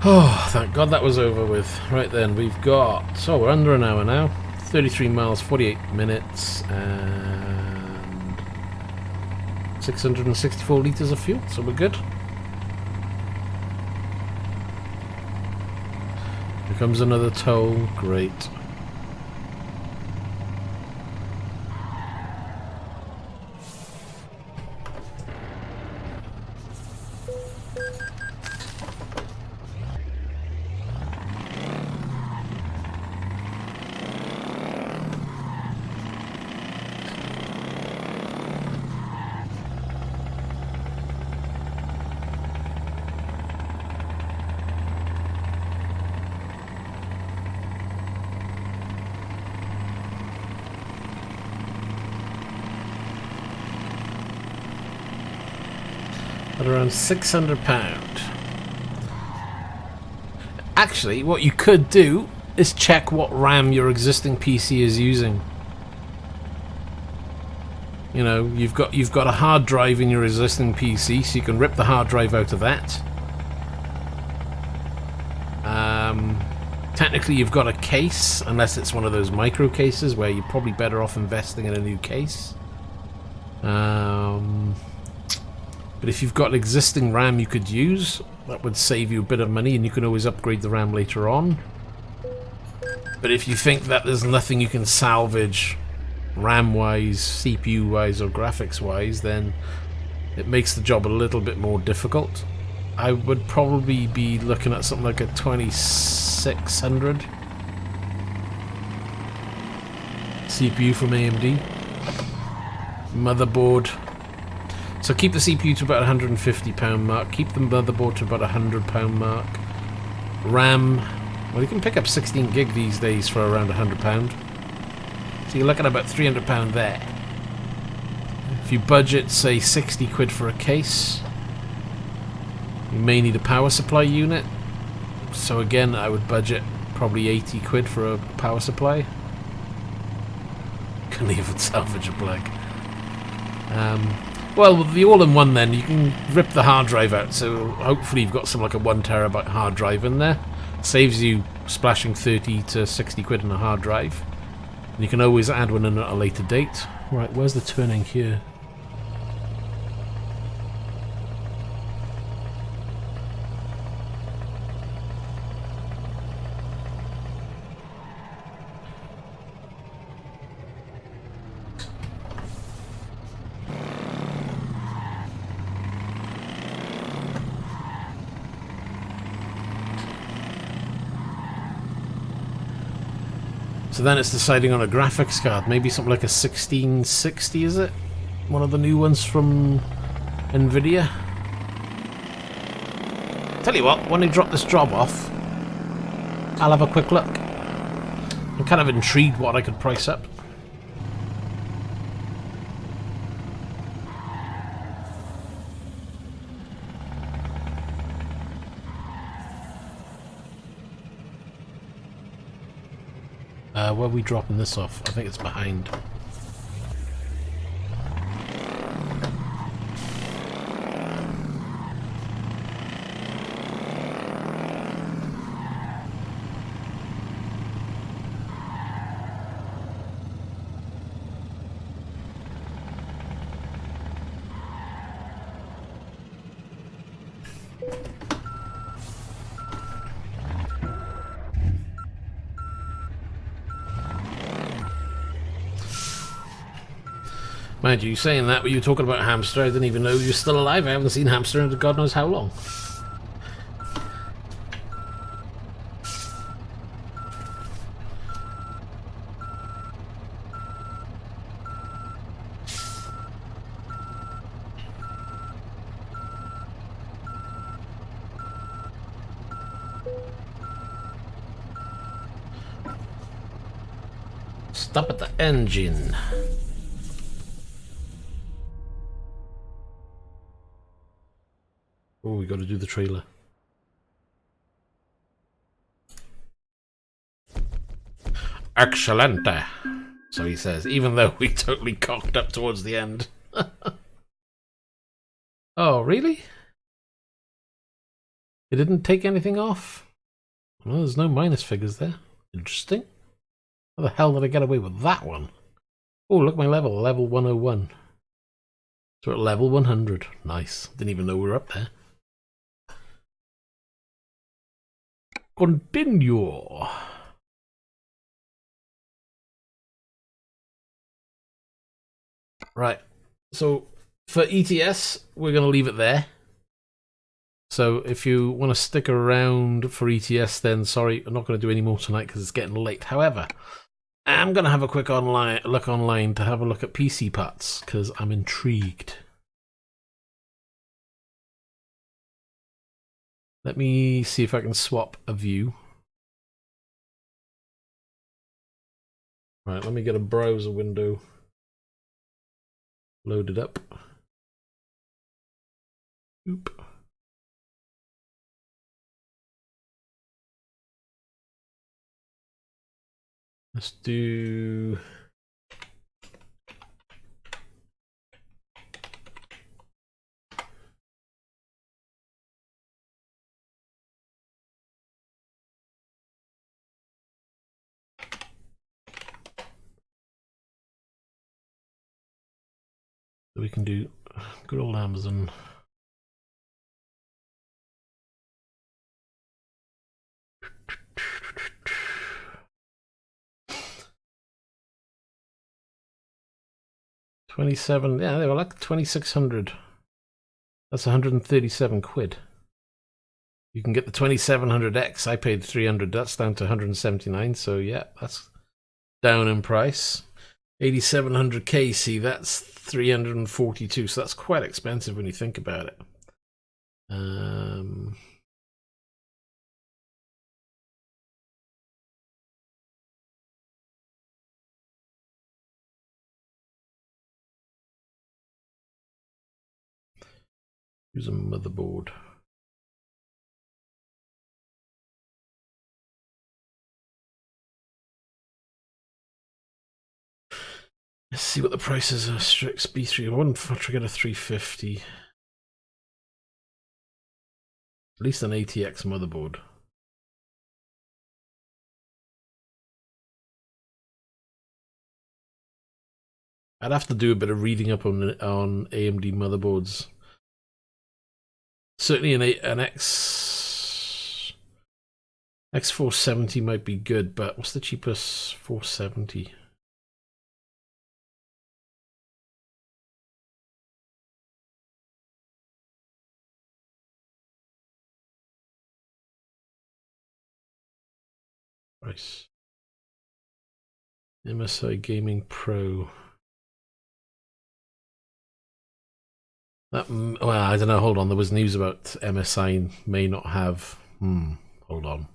Speaker 1: Oh, thank God that was over with. Right then, we've got... So we're under an hour now. 33 miles, 48 minutes, and 664 litres of fuel, so we're good. Here comes another toll. Great. At around £600. Actually, what you could do is check what RAM your existing PC is using. You know, you've got a hard drive in your existing PC, so you can rip the hard drive out of that. Technically, you've got a case, unless it's one of those micro cases where you're probably better off investing in a new case. But if you've got an existing RAM you could use, that would save you a bit of money, and you can always upgrade the RAM later on. But if you think that there's nothing you can salvage RAM-wise, CPU-wise, or graphics-wise, then it makes the job a little bit more difficult. I would probably be looking at something like a 2600 CPU from AMD. Motherboard. So keep the CPU to about £150 mark. Keep the motherboard to about £100 mark. RAM Well, you can pick up 16 gig these days for around £100. So you're looking at about £300 there. If you budget, say, 60 quid for a case, you may need a power supply unit. So again, I would budget probably 80 quid for a power supply. Can even salvage a plug. Well, the all-in-one then, you can rip the hard drive out, so hopefully you've got some like a 1 terabyte hard drive in there. Saves you splashing 30 to 60 quid on a hard drive. And you can always add one in at a later date. Right, where's the turning here? So then it's deciding on a graphics card, maybe something like a 1660, is it? One of the new ones from Nvidia. Tell you what, when they drop this job off, I'll have a quick look. I'm kind of intrigued what I could price up. Where are we dropping this off? I think it's behind. Mind you, saying that, when you were talking about Hamster, I didn't even know you were still alive. I haven't seen Hamster in God knows how long. Stop at the engine. Oh, we got to do the trailer. Excelente, so he says, even though we totally cocked up towards the end. Oh, really? It didn't take anything off? Well, there's no minus figures there. Interesting. How the hell did I get away with that one? Oh, look at my level, level 101. So we're at level 100. Nice. Didn't even know we were up there. Continue. Right. So for ETS, we're going to leave it there. So if you want to stick around for ETS, then sorry, I'm not going to do any more tonight because it's getting late. However, I'm going to have a quick look online to have a look at PC parts because I'm intrigued. Let me see if I can swap a view. Right, let me get a browser window loaded up. Oop. Let's do... we can do good old Amazon. $27, yeah, they were like 2,600. That's 137 quid. You can get the 2700X. I paid 300. That's down to 179. So yeah, that's down in price. 8700K, see, that's 342. So that's quite expensive when you think about it. Use a motherboard. Let's see what the prices are. Strix B3. I wouldn't try to get a 350. At least an ATX motherboard. I'd have to do a bit of reading up on AMD motherboards. Certainly an X470 might be good, but what's the cheapest 470? Price. MSI Gaming Pro. That, well, I don't know. Hold on. There was news about MSI may not have. Hold on.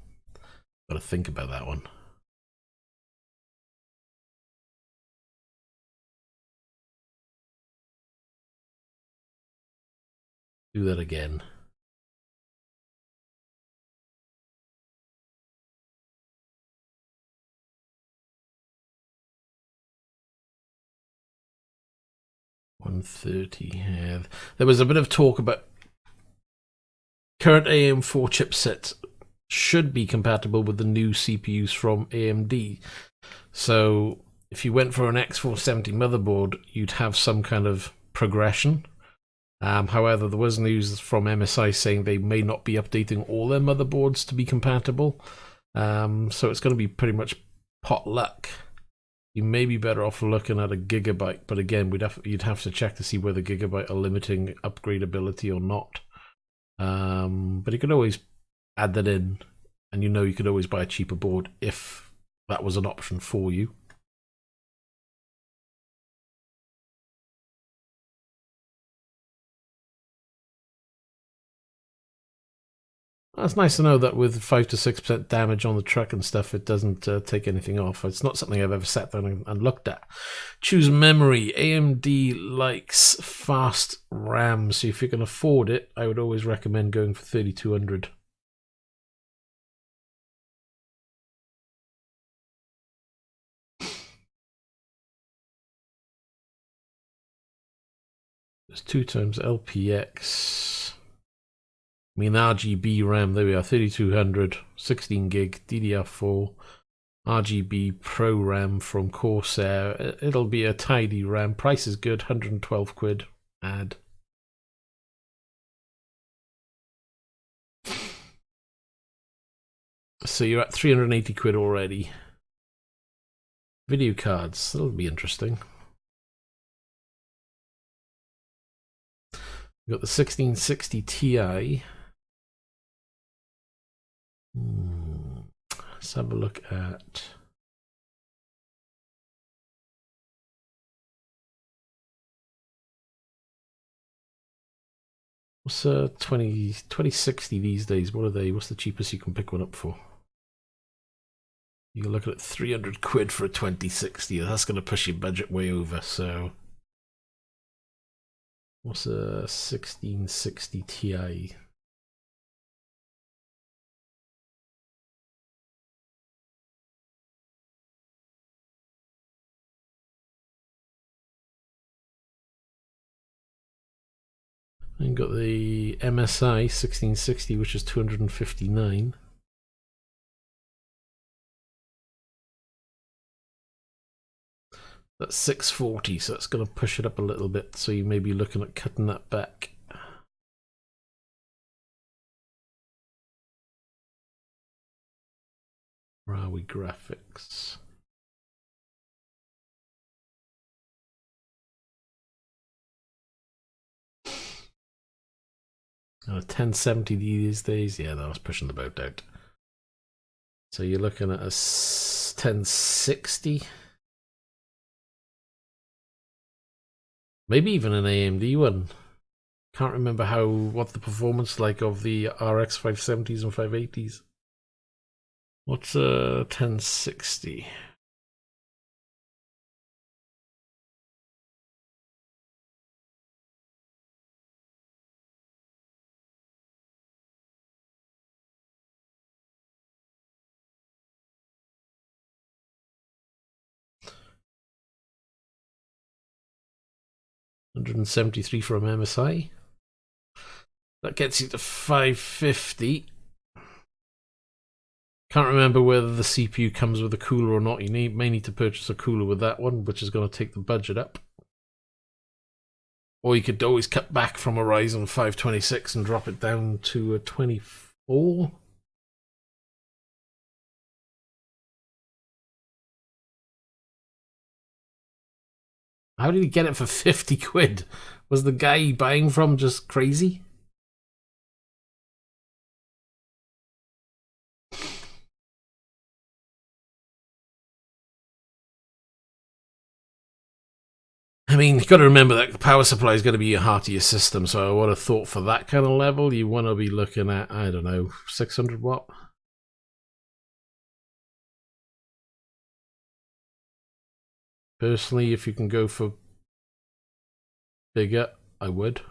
Speaker 1: Got to think about that one. Do that again. $130. Yeah. There was a bit of talk about current AM4 chipsets should be compatible with the new CPUs from AMD. So if you went for an X470 motherboard, you'd have some kind of progression. However, there was news from MSI saying they may not be updating all their motherboards to be compatible. So it's going to be pretty much pot luck. You may be better off looking at a Gigabyte, but again, you'd have to check to see whether Gigabyte are limiting upgradability or not. But you could always add that in, and you could always buy a cheaper board if that was an option for you. It's nice to know that with 5 to 6% damage on the truck and stuff, it doesn't take anything off. It's not something I've ever sat down and looked at. Choose memory. AMD likes fast RAM, so if you can afford it, I would always recommend going for 3200. There's 2 times LPX. I mean, RGB RAM, there we are, 3200, 16 gig, DDR4, RGB Pro RAM from Corsair. It'll be a tidy RAM. Price is good, 112 quid. Add. So you're at 380 quid already. Video cards, that'll be interesting. We've got the 1660 Ti. Let's have a look at. What's 2060 these days? What are they? What's the cheapest you can pick one up for? You're looking at 300 quid for a 2060. That's going to push your budget way over. So, what's a 1660 Ti? And got the MSI 1660, which is 259. That's 640, so that's going to push it up a little bit. So you may be looking at cutting that back. Where are we? Graphics. 1070 these days, yeah, that was pushing the boat out. So you're looking at a 1060, maybe even an AMD one. Can't remember what the performance like of the RX 570s and 580s. What's a 1060? 173 from MSI. That gets you to 550. Can't remember whether the CPU comes with a cooler or not. You may need to purchase a cooler with that one, which is going to take the budget up. Or you could always cut back from a Ryzen 526 and drop it down to a 24. How did he get it for 50 quid? Was the guy buying from just crazy? I mean, you've got to remember that the power supply is going to be your heart of your system, so I would have thought for that kind of level, you want to be looking at, I don't know, 600 watt? Personally, if you can go for bigger, I would.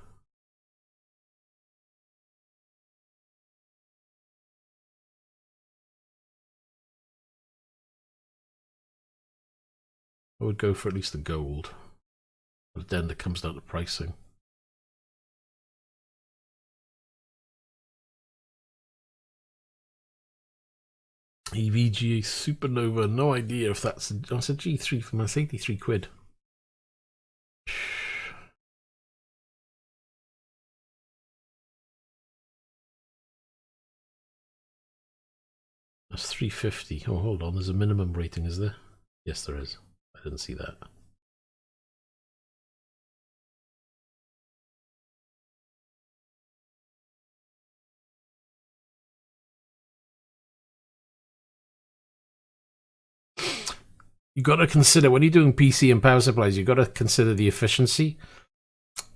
Speaker 1: I would go for at least the gold. But then it comes down to pricing. EVGA Supernova, no idea if that's a G3 for us, 83 quid. That's 350. Oh, hold on, there's a minimum rating, is there? Yes, there is. I didn't see that. You got to consider, when you're doing PC and power supplies, you got to consider the efficiency.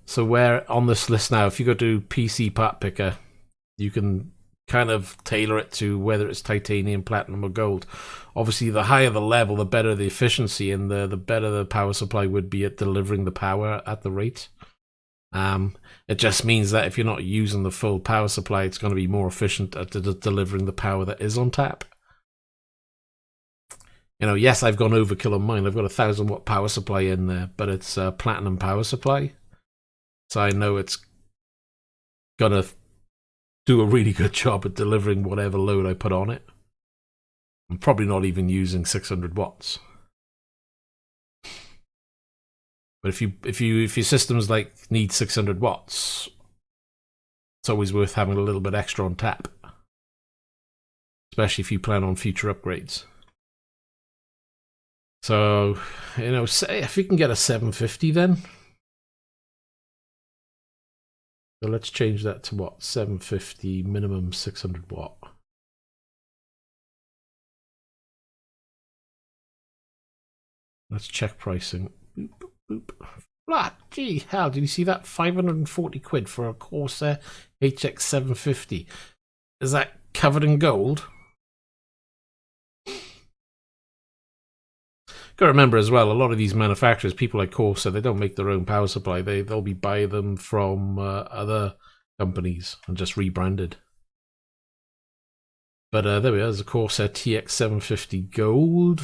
Speaker 1: So where on this list now, if you go to PC part picker, you can kind of tailor it to whether it's titanium, platinum, or gold. Obviously, the higher the level, the better the efficiency, and the better the power supply would be at delivering the power at the rate. It just means that if you're not using the full power supply, it's going to be more efficient at delivering the power that is on tap. You know, yes, I've gone overkill on mine. I've got a 1000 watt power supply in there, but it's a platinum power supply. So I know it's going to do a really good job at delivering whatever load I put on it. I'm probably not even using 600 watts. But if your system's like need 600 watts, it's always worth having a little bit extra on tap. Especially if you plan on future upgrades. So, you know, say if you can get a 750 then. So let's change that to what? 750 minimum 600 watt. Let's check pricing. Boop, boop. Ah, gee, hell, did you see that? 540 quid for a Corsair HX 750. Is that covered in gold? Got to remember as well, a lot of these manufacturers, people like Corsair, they don't make their own power supply. They'll be buying them from other companies and just rebranded. But there we are. There's a Corsair TX 750 gold.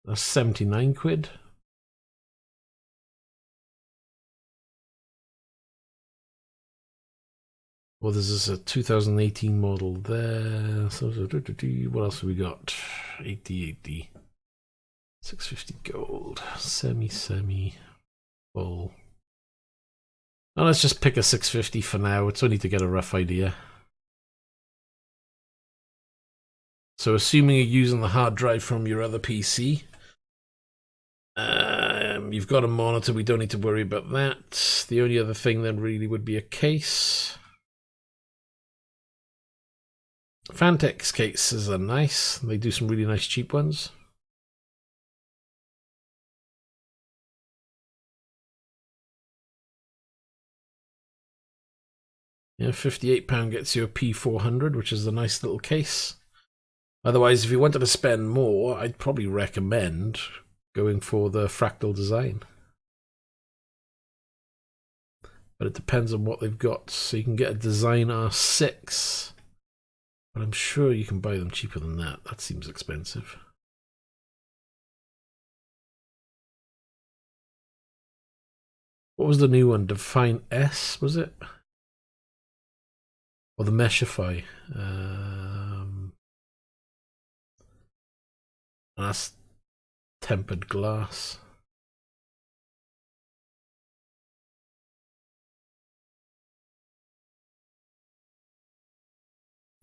Speaker 1: That's 79 quid. Well, there's a 2018 model there. So, what else have we got? 8080. 650 gold. Semi, full. Now let's just pick a 650 for now. It's only to get a rough idea. So assuming you're using the hard drive from your other PC, you've got a monitor, we don't need to worry about that. The only other thing then really would be a case. Fantech's cases are nice. They do some really nice cheap ones. Yeah, £58 gets you a P400, which is a nice little case. Otherwise, if you wanted to spend more, I'd probably recommend going for the fractal design. But it depends on what they've got. So you can get a Design R6, but I'm sure you can buy them cheaper than that. That seems expensive. What was the new one? Define S, was it? Or the Meshify? That's tempered glass.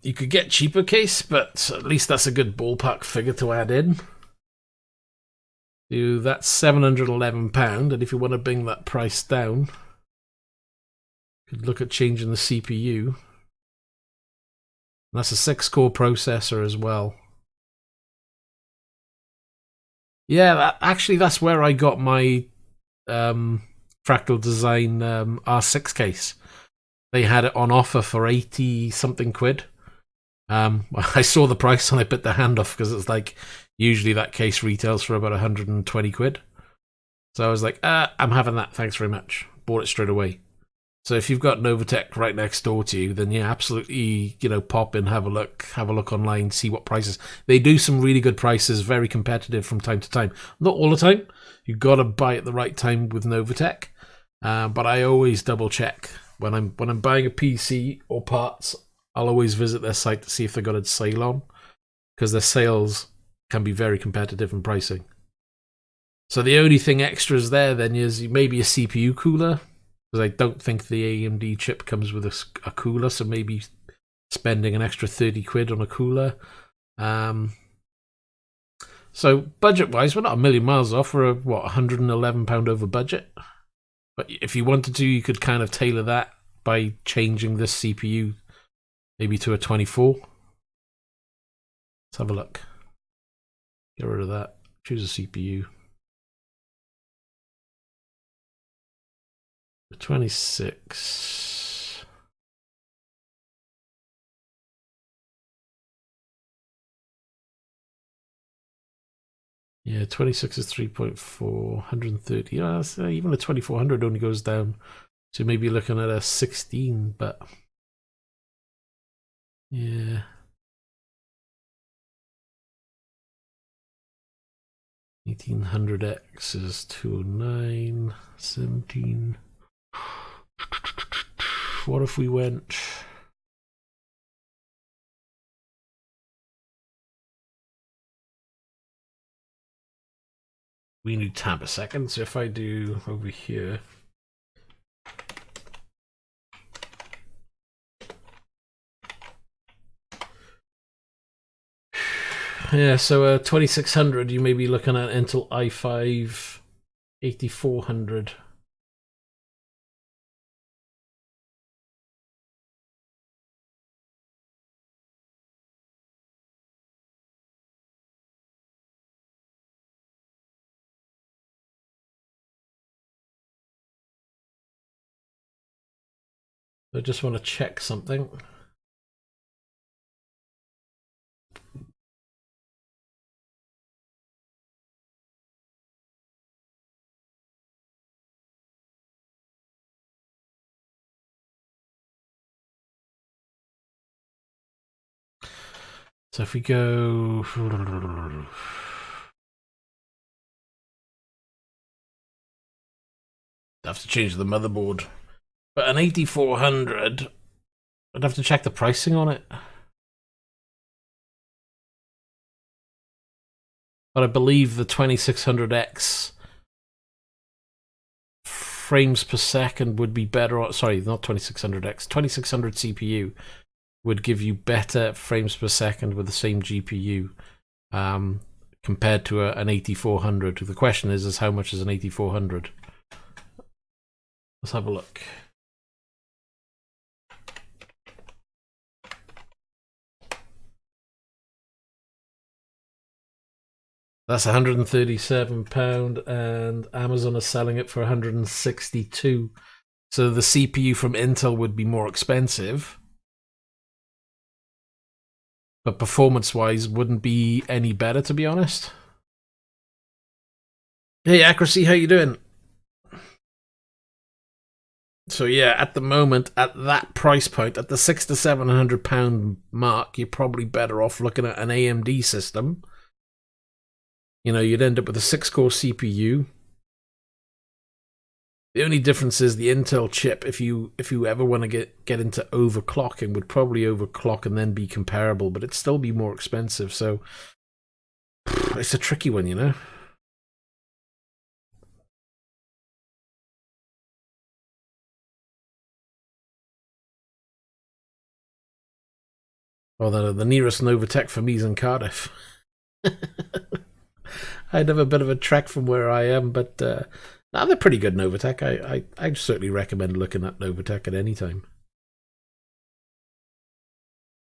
Speaker 1: You could get cheaper case, but at least that's a good ballpark figure to add in. That's £711, and if you want to bring that price down, you could look at changing the CPU. And that's a 6-core processor as well. Yeah, actually that's where I got my Fractal Design R6 case. They had it on offer for 80 something quid. I saw the price and I bit the hand off because it's like usually that case retails for about 120 quid. So I was like, I'm having that, thanks very much. Bought it straight away. So if you've got Novatech right next door to you, then yeah, absolutely, pop in, have a look online, see what prices. They do some really good prices, very competitive from time to time. Not all the time. You've got to buy at the right time with Novatech. But I always double check when I'm buying a PC or parts. I'll always visit their site to see if they've got a sale on, because their sales can be very competitive in pricing. So the only thing extras there then is maybe a CPU cooler, because I don't think the AMD chip comes with a cooler, so maybe spending an extra 30 quid on a cooler. So budget-wise, we're not a million miles off. We're £111 over budget. But if you wanted to, you could kind of tailor that by changing this CPU maybe to a 24. Let's have a look. Get rid of that. Choose a CPU. The 26. Yeah, 26 is 3.4, 130. Yeah, even a 2400 only goes down. So maybe looking at a 16, but yeah. $1800X is 209, 17. What if we went? We need tab a second. So if I do over here. Yeah, so 2600, you may be looking at Intel i5 8400. I just want to check something. So if we go, I have to change the motherboard. But an 8400, I'd have to check the pricing on it. But I believe the 2600X frames per second would be better. Sorry, not 2600X. 2600 CPU would give you better frames per second with the same GPU compared to an 8400. The question is how much is an 8400? Let's have a look. That's £137, and Amazon is selling it for 162. So the CPU from Intel would be more expensive, but performance-wise wouldn't be any better, to be honest. Hey, Accuracy, how you doing? So yeah, at the moment, at that price point, at the £600 to £700 mark, you're probably better off looking at an AMD system. You'd end up with a 6-core CPU. The only difference is the Intel chip, if you ever want to get into overclocking, would probably overclock and then be comparable, but it'd still be more expensive. So it's a tricky one, you know. Well, the nearest Novatech for me is in Cardiff. I'd have a bit of a trek from where I am, but no, they're pretty good, Novatech. I'd certainly recommend looking at Novatech at any time.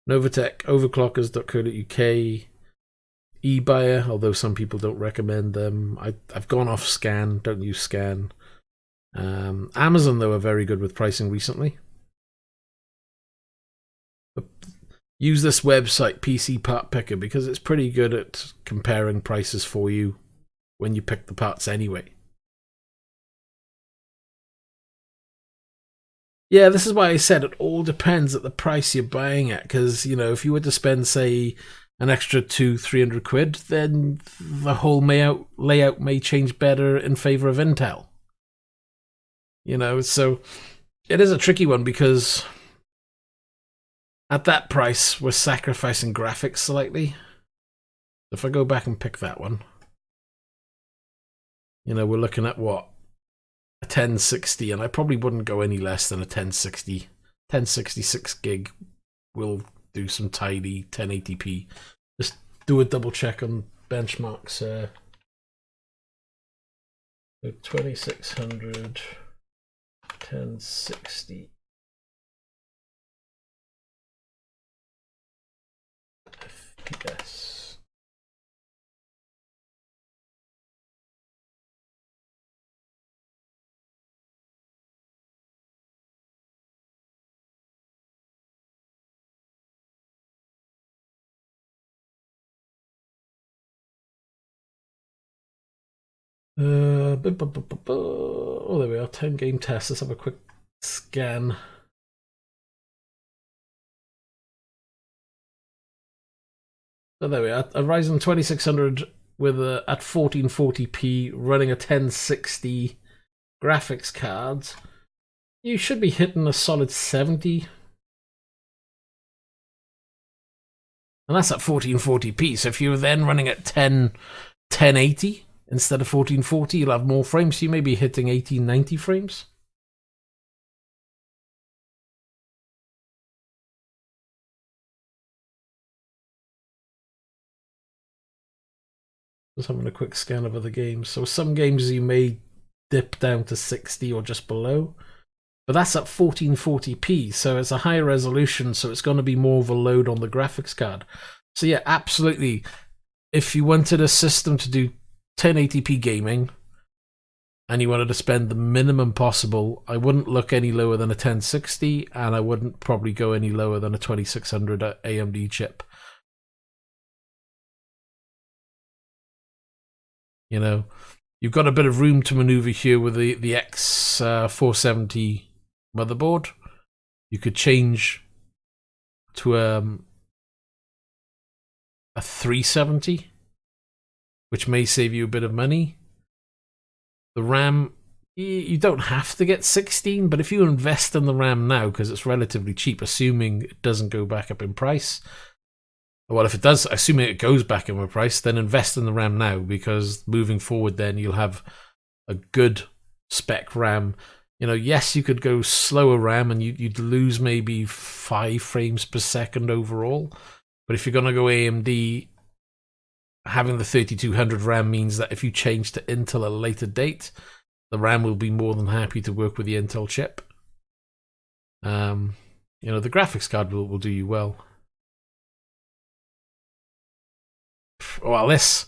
Speaker 1: Novatech, overclockers.co.uk, eBuyer, although some people don't recommend them. I've gone off Scan, don't use Scan. Amazon, though, are very good with pricing recently. But use this website, PC Part Picker, because it's pretty good at comparing prices for you when you pick the parts anyway. Yeah, this is why I said it all depends at the price you're buying at, because, you know, if you were to spend, say, an extra 200-300 quid, then the whole layout may change better in favor of Intel. You know, so it is a tricky one, because at that price, we're sacrificing graphics slightly. If I go back and pick that one, you know, we're looking at what? A 1060, and I probably wouldn't go any less than a 1060. 1066 gig will do some tidy 1080p. Just do a double check on benchmarks. So 2600, 1060. FPS. Oh, there we are. 10 game test. Let's have a quick scan. So there we are. A Ryzen 2600 with at 1440p running a 1060 graphics card. You should be hitting a solid 70. And that's at 1440p. So if you're then running at 1080 instead of 1440, you'll have more frames. So you may be hitting 1890 frames. Just having a quick scan of other games. So some games you may dip down to 60 or just below. But that's at 1440p, so it's a higher resolution, so it's going to be more of a load on the graphics card. So yeah, absolutely. If you wanted a system to do 1080p gaming and you wanted to spend the minimum possible, I wouldn't look any lower than a 1060, and I wouldn't probably go any lower than a 2600 AMD chip. You know, you've got a bit of room to maneuver here with the X470 motherboard. You could change to a 370, which may save you a bit of money. The RAM, you don't have to get 16, but if you invest in the RAM now, because it's relatively cheap, assuming it doesn't go back up in price, well, if it does, assuming it goes back in price, then invest in the RAM now, because moving forward then you'll have a good spec RAM. You know, yes, you could go slower RAM and you'd lose maybe 5 frames per second overall. But if you're going to go AMD, having the 3200 RAM means that if you change to Intel at a later date, the RAM will be more than happy to work with the Intel chip. You know, the graphics card will do you well. Well, this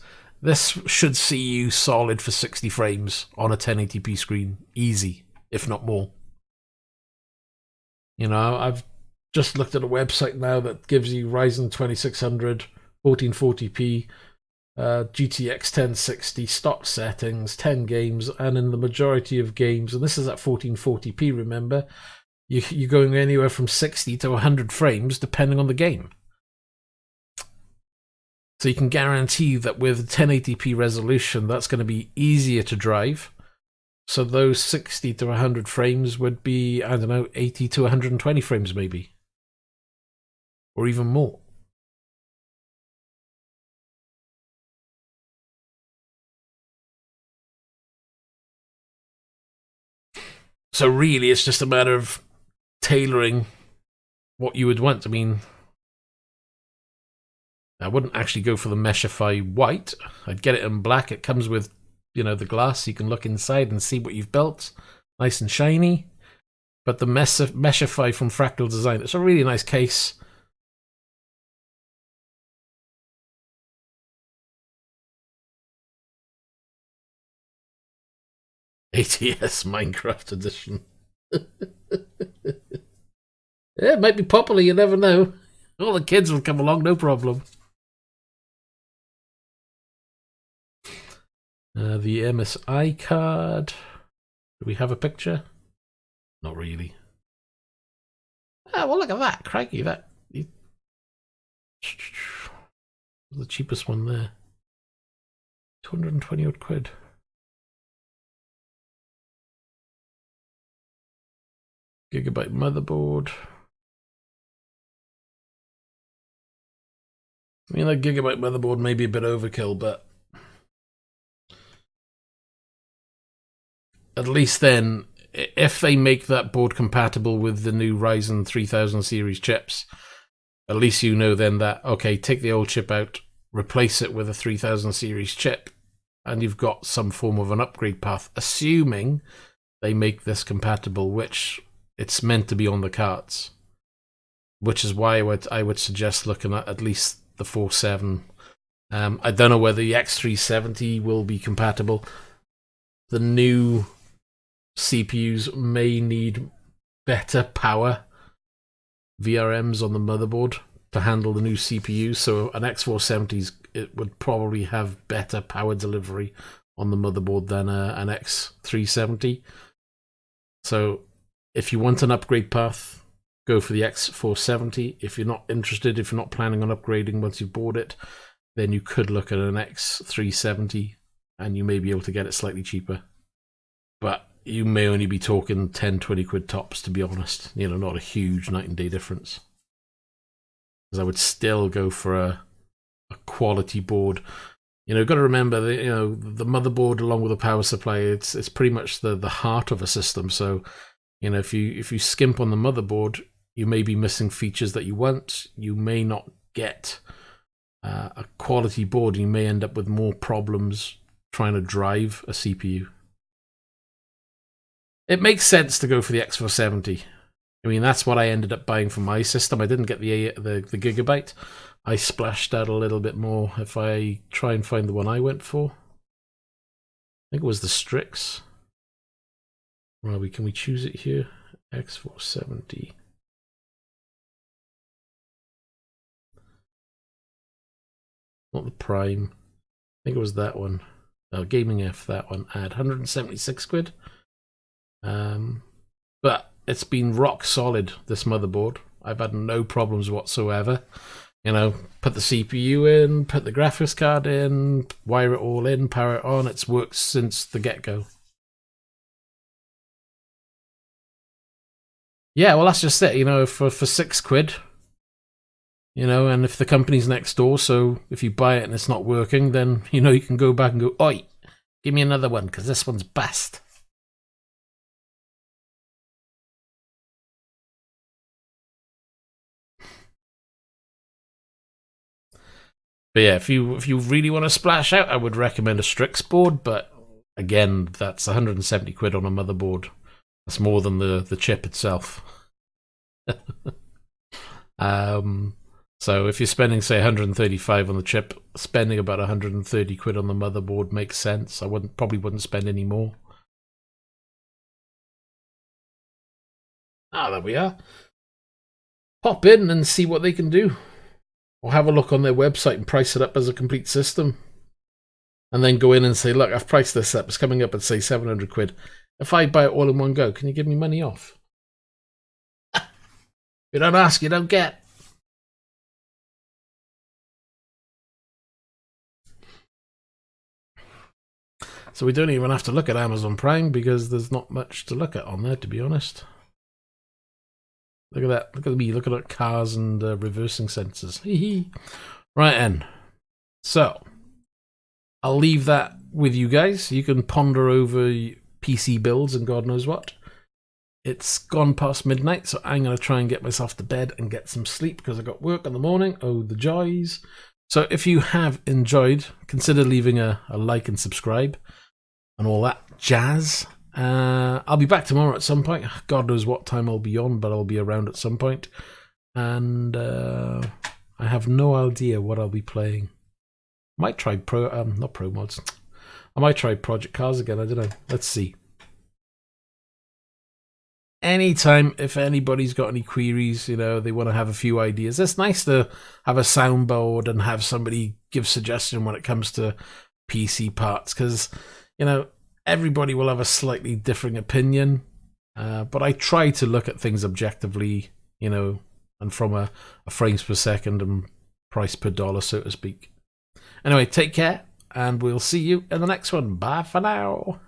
Speaker 1: should see you solid for 60 frames on a 1080p screen. Easy, if not more. You know, I've just looked at a website now that gives you Ryzen 2600, 1440p, GTX 1060, stock settings, 10 games, and in the majority of games, and this is at 1440p, remember, you're going anywhere from 60 to 100 frames depending on the game. So you can guarantee that with 1080p resolution, that's going to be easier to drive. So those 60 to 100 frames would be, I don't know, 80 to 120 frames maybe. Or even more. So really, it's just a matter of tailoring what you would want. I mean, I wouldn't actually go for the Meshify white. I'd get it in black. It comes with, you know, the glass, so you can look inside and see what you've built. Nice and shiny. But the Meshify from Fractal Design, it's a really nice case. ATS Minecraft Edition. Yeah, it might be popular, you never know. All the kids will come along, no problem. The MSI card. Do we have a picture? Not really. Oh, well, look at that. Crikey, that. The cheapest one there. 220 odd quid. Gigabyte motherboard. I mean, that Gigabyte motherboard may be a bit overkill, but at least then, if they make that board compatible with the new Ryzen 3000 series chips, at least you know then that, okay, take the old chip out, replace it with a 3000 series chip, and you've got some form of an upgrade path, assuming they make this compatible, which it's meant to be on the cards. Which is why I would suggest looking at least the 4.7. I don't know whether the X370 will be compatible. The new CPUs may need better power VRMs on the motherboard to handle the new CPUs. So an X470 it would probably have better power delivery on the motherboard than an X370. So if you want an upgrade path, go for the X470. If you're not interested, if you're not planning on upgrading once you've bought it, then you could look at an X370 and you may be able to get it slightly cheaper. But you may only be talking 10, 20 quid tops, to be honest. You know, not a huge night and day difference. Because I would still go for a quality board. You know, got to remember that, you know, the motherboard along with the power supply, it's pretty much the heart of a system. So, you know, if you skimp on the motherboard, you may be missing features that you want. You may not get a quality board. You may end up with more problems trying to drive a CPU. It makes sense to go for the X470. I mean, that's what I ended up buying for my system. I didn't get the Gigabyte. I splashed out a little bit more. If I try and find the one I went for, I think it was the Strix. Well, can we choose it here? X470. Not the Prime. I think it was that one. Oh, Gaming F, that one. I had 176 quid. But it's been rock solid, this motherboard. I've had no problems whatsoever. You know, put the CPU in, put the graphics card in, wire it all in, power it on. It's worked since the get-go. Yeah, well, that's just it. You know, for 6 quid, you know, and if the company's next door, so if you buy it and it's not working, then, you know, you can go back and go, oi, give me another one, because this one's best. But yeah, if you really want to splash out, I would recommend a Strix board, but again, that's 170 quid on a motherboard. That's more than the chip itself. So if you're spending, say, 135 on the chip, spending about 130 quid on the motherboard makes sense. I probably wouldn't spend any more. Ah, there we are. Pop in and see what they can do. Or have a look on their website and price it up as a complete system. And then go in and say, look, I've priced this up. It's coming up at, say, 700 quid. If I buy it all in one go, can you give me money off? You don't ask, you don't get. So we don't even have to look at Amazon Prime because there's not much to look at on there, to be honest. Look at that. Look at me looking at cars and reversing sensors. Right then. So I'll leave that with you guys. You can ponder over PC builds and God knows what. It's gone past midnight, so I'm going to try and get myself to bed and get some sleep because I got work in the morning. Oh, the joys. So if you have enjoyed, consider leaving a like and subscribe and all that jazz. I'll be back tomorrow at some point. God knows what time I'll be on, but I'll be around at some point. And I have no idea what I'll be playing. I might try not Promods. I might try Project Cars again. I don't know. Let's see. Anytime, if anybody's got any queries, you know, they want to have a few ideas. It's nice to have a soundboard and have somebody give suggestion when it comes to PC parts, because, you know, everybody will have a slightly differing opinion. But I try to look at things objectively, you know, and from a frames per second and price per dollar, so to speak. Anyway, take care, and we'll see you in the next one. Bye for now.